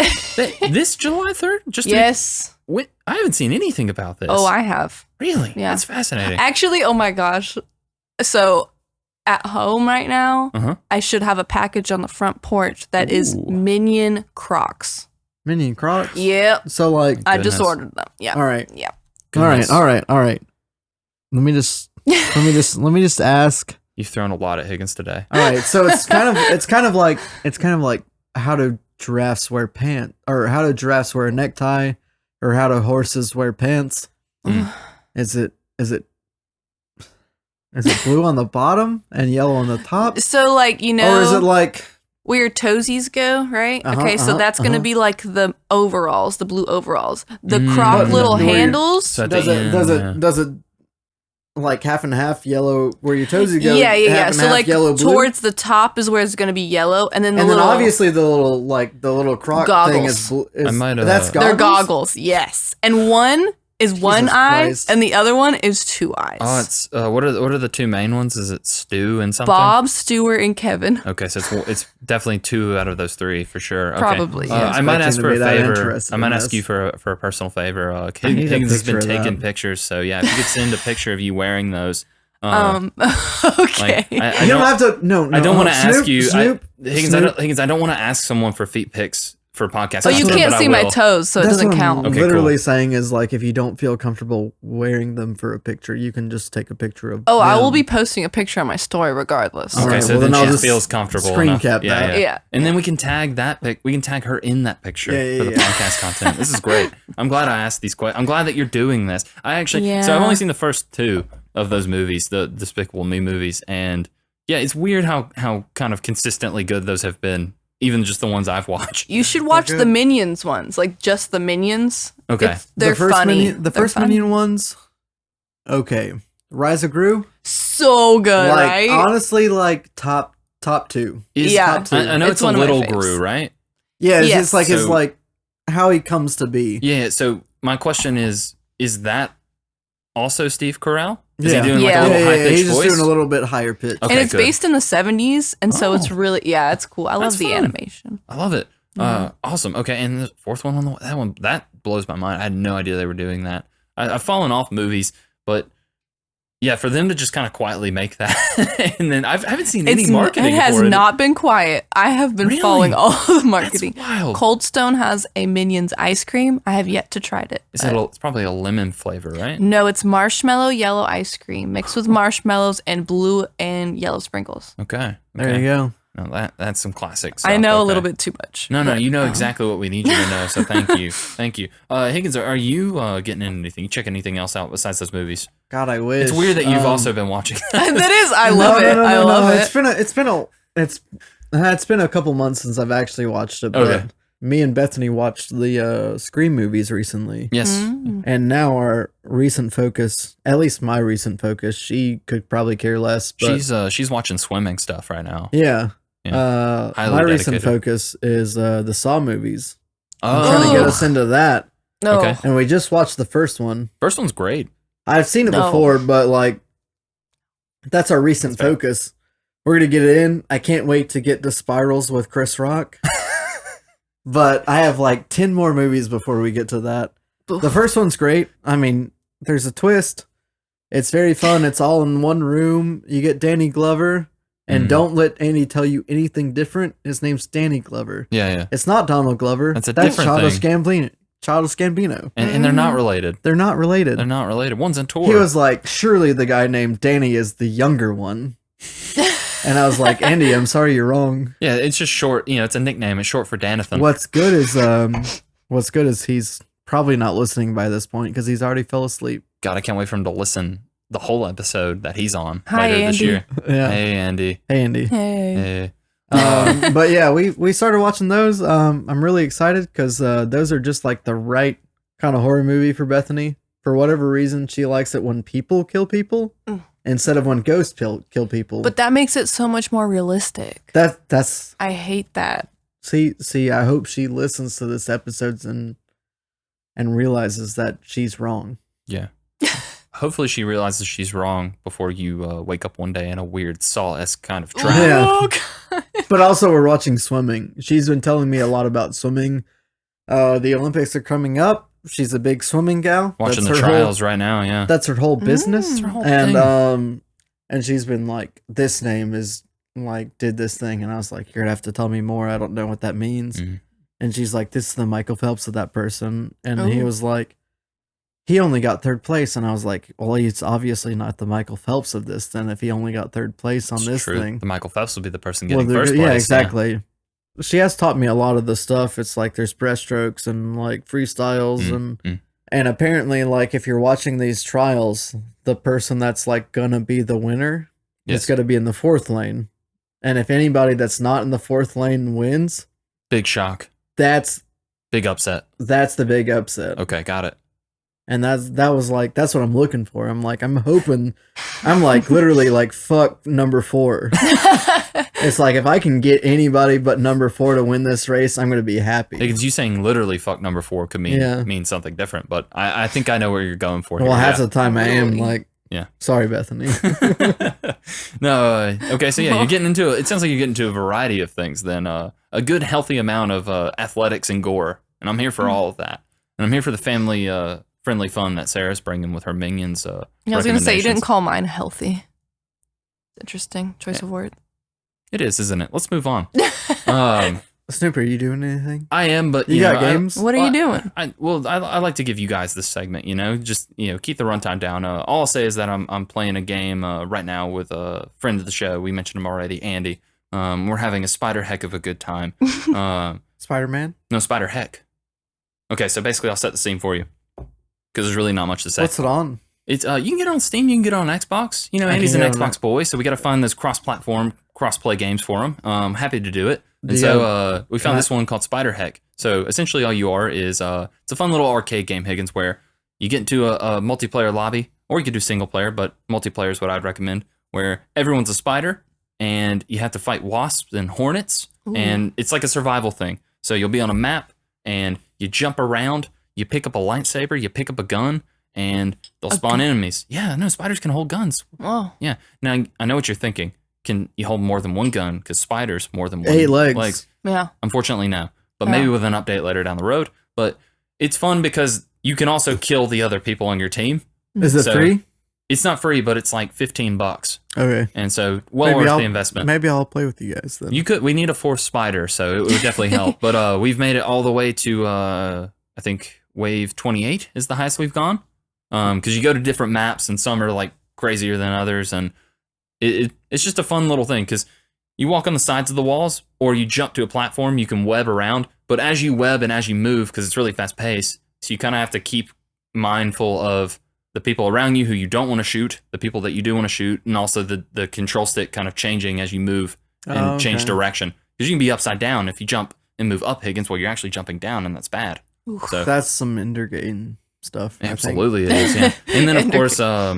This July 3rd? Just yes. I haven't seen anything about this. Oh, I have. really? Yeah. That's fascinating. Actually, oh my gosh. So at home right now, Uh-huh. I should have a package on the front porch that is Ooh. Minion Crocs. Minion Crocs. Yep. So like, I just Goodness. ordered them. Yeah. all right, Yeah. Goodness. all right. Let me just ask. You've thrown a lot at Higgins today. All right, so it's kind of like how do giraffes wear pants, or how do giraffes wear a necktie, or how do horses wear pants? Mm. Is it blue on the bottom and yellow on the top, So, like, you know, or is it like where your toesies go, right? Okay, so that's going to be like the overalls, the blue overalls. The Croc But little where your- handles. So at does the it end, does yeah. it does it like half and half yellow where your toesies go? Yeah. half and So, half like, yellow, blue? towards the top is where it's going to be yellow. And then the and then little obviously the little croc thing is, Goggles. is I might, that's goggles. they're goggles, yes. And one is one Jesus eye, Christ. and the other one is 2 eyes. Oh, it's what are the 2 main ones? Is it Stu and something? Bob, Stewart, and Kevin. Okay, so it's definitely 2 out of those 3 for sure. Okay. Probably, yeah. I might Expecting ask to for be a that favor. interested I might in ask this. you for a personal favor. need a Higgins has been picture of taking that. pictures, so yeah, if you could send a picture of you wearing those. Okay. Like, I You don't have to. No, I don't want to Snoop, ask you, Snoop, Higgins. Snoop. I don't want to ask someone for feet pics for podcast. Oh, you content, can't but I see my will. toes, so it That's doesn't what count. I'm Okay, literally cool. saying is like if you don't feel comfortable wearing them for a picture, you can just take a picture of. Oh, I will them. be posting a picture on my story regardless. All Okay, right, so well, then then I'll she just feels comfortable screen enough. cap yeah, that. Yeah. And then we can tag that pic. We can tag her in that picture Yeah, for the yeah. podcast content. This is great. I'm glad I asked these questions. I'm glad that you're doing this. So I've Yeah. only seen the first 2 of those movies, the Despicable Me movies, and yeah, it's weird how kind of consistently good those have been. Even just the ones I've watched. You should watch good. the Minions ones, like just the Minions. Okay. They're the first funny. Minion, the They're first funny. Minion ones. Okay, Rise of Gru. So good, Like right? honestly, like top 2. Yeah. top 2. I know It's it's a one of my little faves. Gru, right? Yeah, it's Yes. just like it's So- like how he comes to be. Yeah. So my question is that also Steve Carell? Is Yeah. he doing like Yeah. a little high He's pitched just voice? doing a little bit higher pitch. Okay, and it's good. based in the 70s, and so it's Oh. really, yeah, it's cool. I That's love the fun. animation. I love it. Yeah. Awesome. Okay, and the 4th one on that blows my mind. I had no idea they were doing that. I've fallen off movies, but yeah, for them to just kind of quietly make that, and then I haven't seen any marketing. It has for not been quiet. I have been Really? following all of the That's marketing. wild. Cold Stone has a Minions ice cream. I have yet to try it. It's probably a lemon flavor, right? No, it's marshmallow yellow ice cream mixed with marshmallows and blue and yellow sprinkles. Okay. There you go. No, that's some classic I stuff. know a Okay. little bit too much. No, but, you know exactly what we need you to know. So thank you, thank you. Higgins, are you getting into anything? You check anything else out besides those movies? God, I wish. It's weird that you've also been watching. that is, I love it. I love it. It's been a couple months since I've actually watched it. But Okay. me and Bethany watched the Scream movies recently. Yes. Mm. And now our recent focus, at least my recent focus, she could probably care less. But She's watching swimming stuff right now. yeah. Yeah. Highly My recent dedicated. focus is the Saw movies. I'm Oh, trying to get us into that. No. Okay. And we just watched the first one. First one's great. I've seen it No. before, but like that's our recent That's fair. focus. We're gonna get it in. I can't wait to get to Spirals with Chris Rock. But I have like 10 more movies before we get to that. The first one's great. I mean, there's a twist. It's very fun. It's all in one room. You get Danny Glover, And don't let Andy tell you anything different. His name's Danny Glover. Yeah. It's not Donald Glover. That's a different Childish thing. Gambino. And they're not related. They're not related. They're not related. One's in tour. He was like, surely the guy named Danny is the younger one. And I was like, Andy, I'm sorry, you're wrong. Yeah, it's just short. You know, it's a nickname. It's short for Danathan. What's good is he's probably not listening by this point because he's already fell asleep. God, I can't wait for him to listen the whole episode that he's on Hi, later this Andy. year. Yeah. Hey, Andy. Hey, Andy. Hey. Hey. But yeah, we started watching those. I'm really excited because those are just like the right kind of horror movie for Bethany. For whatever reason, she likes it when people kill people instead of when ghosts kill people. But that makes it so much more realistic. That's I hate that. see. I hope she listens to this episodes and realizes that she's wrong. Yeah. Hopefully she realizes she's wrong before you wake up one day in a weird Saw-esque kind of trap. Yeah. Oh, God. But also, we're watching swimming. She's been telling me a lot about swimming. The Olympics are coming up. She's a big swimming gal. Watching That's the her trials right now, yeah. That's her whole business. That's her whole and thing. And she's been like, this name is like did this thing, and I was like, you're gonna have to tell me more. I don't know what that means. Mhm. And she's like, this is the Michael Phelps of that person, and he Oh. was like, he only got third place, and I was like, well, he's obviously not the Michael Phelps of this. Then if he only got third place on It's this true. thing, The Michael Phelps will be the person well, getting they're first good- place. yeah, exactly. She has taught me a lot of the stuff. It's like there's breaststrokes and like freestyles Mm. and apparently like if you're watching these trials, the person that's like gonna be the winner Yes. is gonna be in the fourth lane. And if anybody that's not in the fourth lane wins, Big shock. that's Big upset. the big upset. Okay, got it. And that's what I'm looking for. I'm like, I'm hoping, I'm like literally like fuck number 4. It's like if I can get anybody but number 4 to win this race, I'm gonna be happy. Because you saying literally fuck number 4 could mean something different, but I think I know where you're going for Well, here. half the time I am Really? like, Yeah. sorry, Bethany. No, okay, so yeah, you're getting into it sounds like you're getting into a variety of things then. A good healthy amount of athletics and gore, and I'm here for all of that. And I'm here for the family friendly fun that Sarah's bringing with her minions. I was going to say, you didn't recommendations. call mine healthy. Interesting choice of word. It is, isn't it? Let's move on. Snooper, are you doing anything? I am, but You know, got games? What are you doing? I like to give you guys this segment, just keep the runtime down. All I'll say is that I'm playing a game right now with a friend of the show. We mentioned him already, Andy. We're having a spider heck of a good time. Spider-Man? No, spider heck. Okay, so basically I'll set the scene for you because there's really not much to say. What's it on? It's you can get it on Steam, you can get it on Xbox. I Andy's can an get it on Xbox boy, so we got to find those cross-platform, cross-play games for him. Happy to do it. Do And you so we found can I- this one called Spider Heck. So essentially all you are is it's a fun little arcade game, Higgins, where you get into a multiplayer lobby, or you could do single player, but multiplayer is what I'd recommend, where everyone's a spider and you have to fight wasps and hornets, and it's like a survival thing. So you'll be on a map and you jump around, you pick up a lightsaber, you pick up a gun, and they'll spawn enemies. Yeah, no, spiders can hold guns. Oh, Yeah. Now I know what you're thinking. Can you hold more than one gun? Because spiders more than one 8 legs. yeah. Unfortunately, no. But Oh. maybe with an update later down the road. But it's fun because you can also kill the other people on your team. Is it So- free? It's not free, but it's like $15. Okay. And so well worth the investment. Maybe I'll play with you guys then. We need a fourth spider, so it would definitely help. But we've made it all the way to I think wave 28 is the highest we've gone. Because you go to different maps and some are like crazier than others, and it's just a fun little thing because you walk on the sides of the walls or you jump to a platform, you can web around, but as you web and as you move, because it's really fast paced, so you kind of have to keep mindful of the people around you who you don't want to shoot, the people that you do want to shoot, and also the control stick kind of changing as you move and change direction. Because you can be upside down if you jump and move up, Higgins, while you're actually jumping down, and that's bad. So That's some Endergame stuff. I think. absolutely it is, yeah. And then of And course, I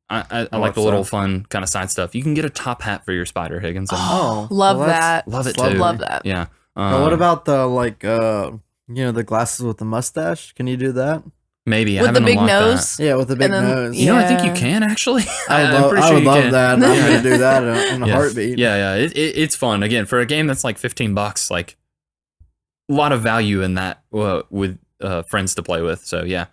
like What's the little that? fun kind of side stuff. You can get a top hat for your spider, Higgins. And Oh, Love well, that's- that. love it lovely. too. Love that. Yeah. Now, what about the like the glasses with the mustache? Can you do that? maybe I With the haven't big unlocked nose. Yeah, with the big And then- nose. That. You know, I think you Yeah. can actually. I I'm pretty would sure you love can. that. I'm gonna do that in a Yeah. heartbeat. Yeah. It's fun. Again, for a game that's like $15, like a lot of value in that with friends to play with. So yeah,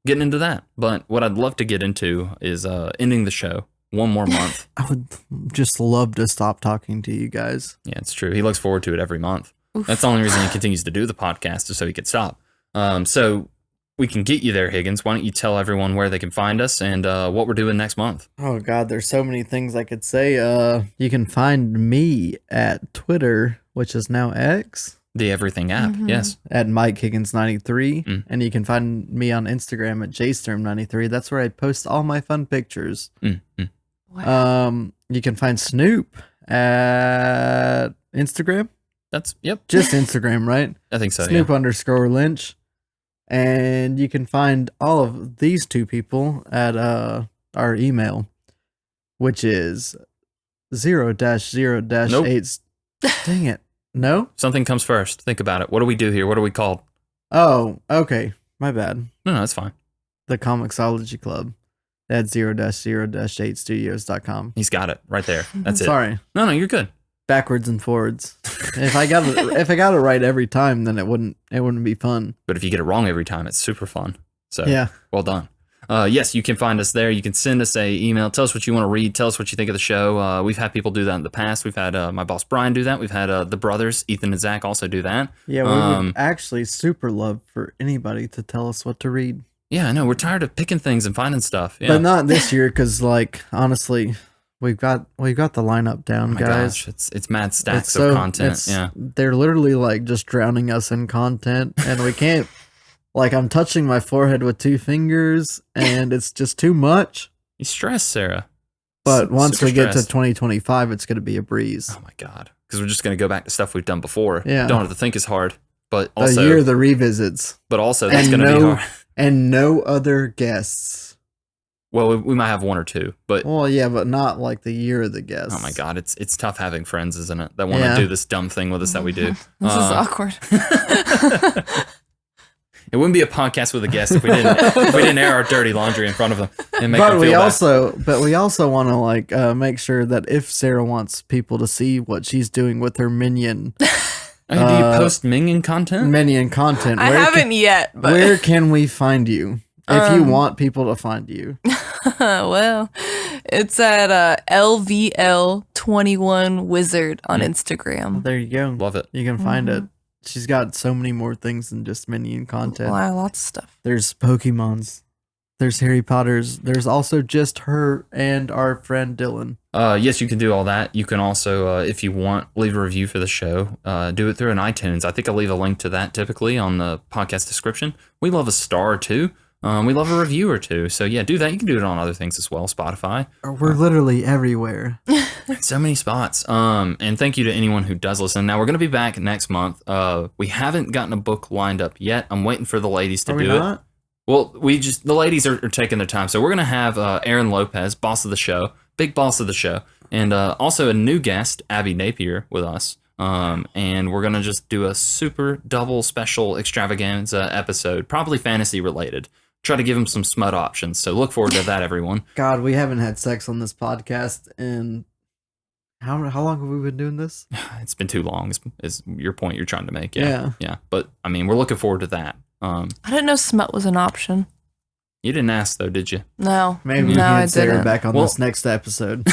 getting into that. But what I'd love to get into is ending the show one more month. I would just love to stop talking to you guys. Yeah, it's true. He looks forward to it every month. Oof. That's the only reason he continues to do the podcast, is so he could stop. So we can get you there, Higgins. Why don't you tell everyone where they can find us and what we're doing next month? Oh God, there's so many things I could say. You can find me at Twitter, which is now X, The Everything app, yes. at Mike Higgins 93, Mm. and you can find me on Instagram at JStorm93. That's where I post all my fun pictures. Wow. You can find Snoop at Instagram, That's, yep, just Instagram, right? I think so, Snoop _ Lynch. And you can find all of these two people at our email, which is 0-0-8. Nope. Dang it. No? Something comes first. Think about it. What do we do here? What are we called? Oh, okay. My bad. No, that's fine. The Comixology Club at 0-0-8studios.com. He's got it right there. That's it. Sorry. No, you're good. Backwards and forwards. If I got it right every time, then it wouldn't be fun. But if you get it wrong every time, it's super fun. So Yeah. well done. Yes, you can find us there. You can send us a email. Tell us what you want to read. Tell us what you think of the show. We've had people do that in the past. We've had my boss Brian do that. We've had the brothers Ethan and Zach also do that. Yeah, we would actually super love for anybody to tell us what to read. Yeah, I know. We're tired of picking things and finding stuff. Yeah. But not this year, because like honestly, we've got the lineup down, oh my guys. gosh, it's mad stacks It's of content. Yeah. They're literally like just drowning us in content, and we can't. Like, I'm touching my forehead with 2 fingers, and it's just too much. You stress, Sarah. But once Super we get to stressed. 2025, it's going to be a breeze. Oh my god, because we're just gonna go back to stuff we've done before. Yeah. Don't have to think as hard. But The also, year of the revisits. that's and gonna be no- hard. And no other guests. Well, we might have 1 or 2, but Well, yeah, but not like the year of the guests. oh my god, it's tough having friends, isn't it? That want to Yeah. do this dumb thing with us that we do. This is awkward. It wouldn't be a podcast with a guest if we didn't air our dirty laundry in front of them and make But them we feel also want to like make sure that if Sarah wants people to see what she's doing with her minion bad. Oh, do you post minion content? content, I haven't yet, but where can we find you if you want people to find you? well, it's at LVL21 Wizard on Instagram. There you go. Love it. You can find it. She's got so many more things than just minion content. Wow, lots of stuff. There's Pokemons. There's Harry Potter's. There's also just her and our friend Dylan. Yes, you can do all that. You can also, if you want, leave a review for the show. Do it through an iTunes. I think I'll leave a link to that typically on the podcast description. We love a star or 2. We love a review or 2. So yeah, do that. You can do it on other things as well. Spotify. We're literally everywhere. So many spots. And thank you to anyone who does listen. Now we're going to be back next month. We haven't gotten a book lined up yet. I'm waiting for the ladies to Are we do it. not? Well, the ladies are taking their time. So we're going to have Aaron Lopez, boss of the show, big boss of the show, and also a new guest, Abby Napier, with us. And we're going to just do a super double special extravaganza episode, probably fantasy related. Try to give them some smut options. So look forward to that, everyone. God, we haven't had sex on this podcast in how long have we been doing this? It's been too long, is your point you're trying to make. Yeah. Yeah. But I mean, we're looking forward to that. I didn't know smut was an option. You didn't ask though, did you? No. Maybe we no, can I get Sarah didn't. back on Well- this next episode.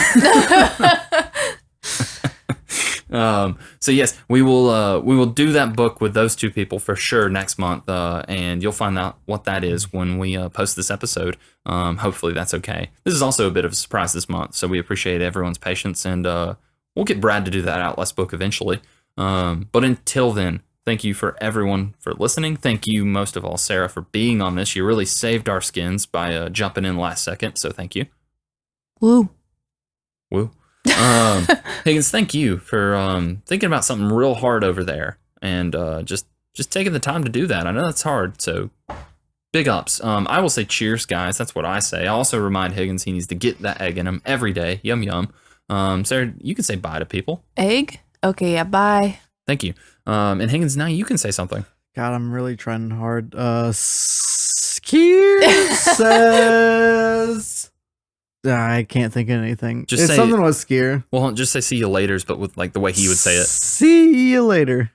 So yes, we will do that book with those 2 people for sure next month, and you'll find out what that is when we post this episode. Hopefully that's okay. This is also a bit of a surprise this month, so we appreciate everyone's patience, and we'll get Brad to do that Outlast book eventually. But until then, thank you for everyone for listening. Thank you most of all, Sarah, for being on this. You really saved our skins by jumping in last second, so thank you. Woo. Woo. Higgins, thank you for thinking about something real hard over there and just taking the time to do that. I know that's hard, so big ups. I will say cheers, guys. That's what I say. I also remind Higgins he needs to get that egg in him every day. Yum, yum. Sarah, you can say bye to people. Egg? Okay, yeah, bye. Thank you. And Higgins, now you can say something. God, I'm really trying hard. Skier says. I can't think of anything. Just It's say- something with skier. Well, just say see you laters, but with like the way he would say it. See you later.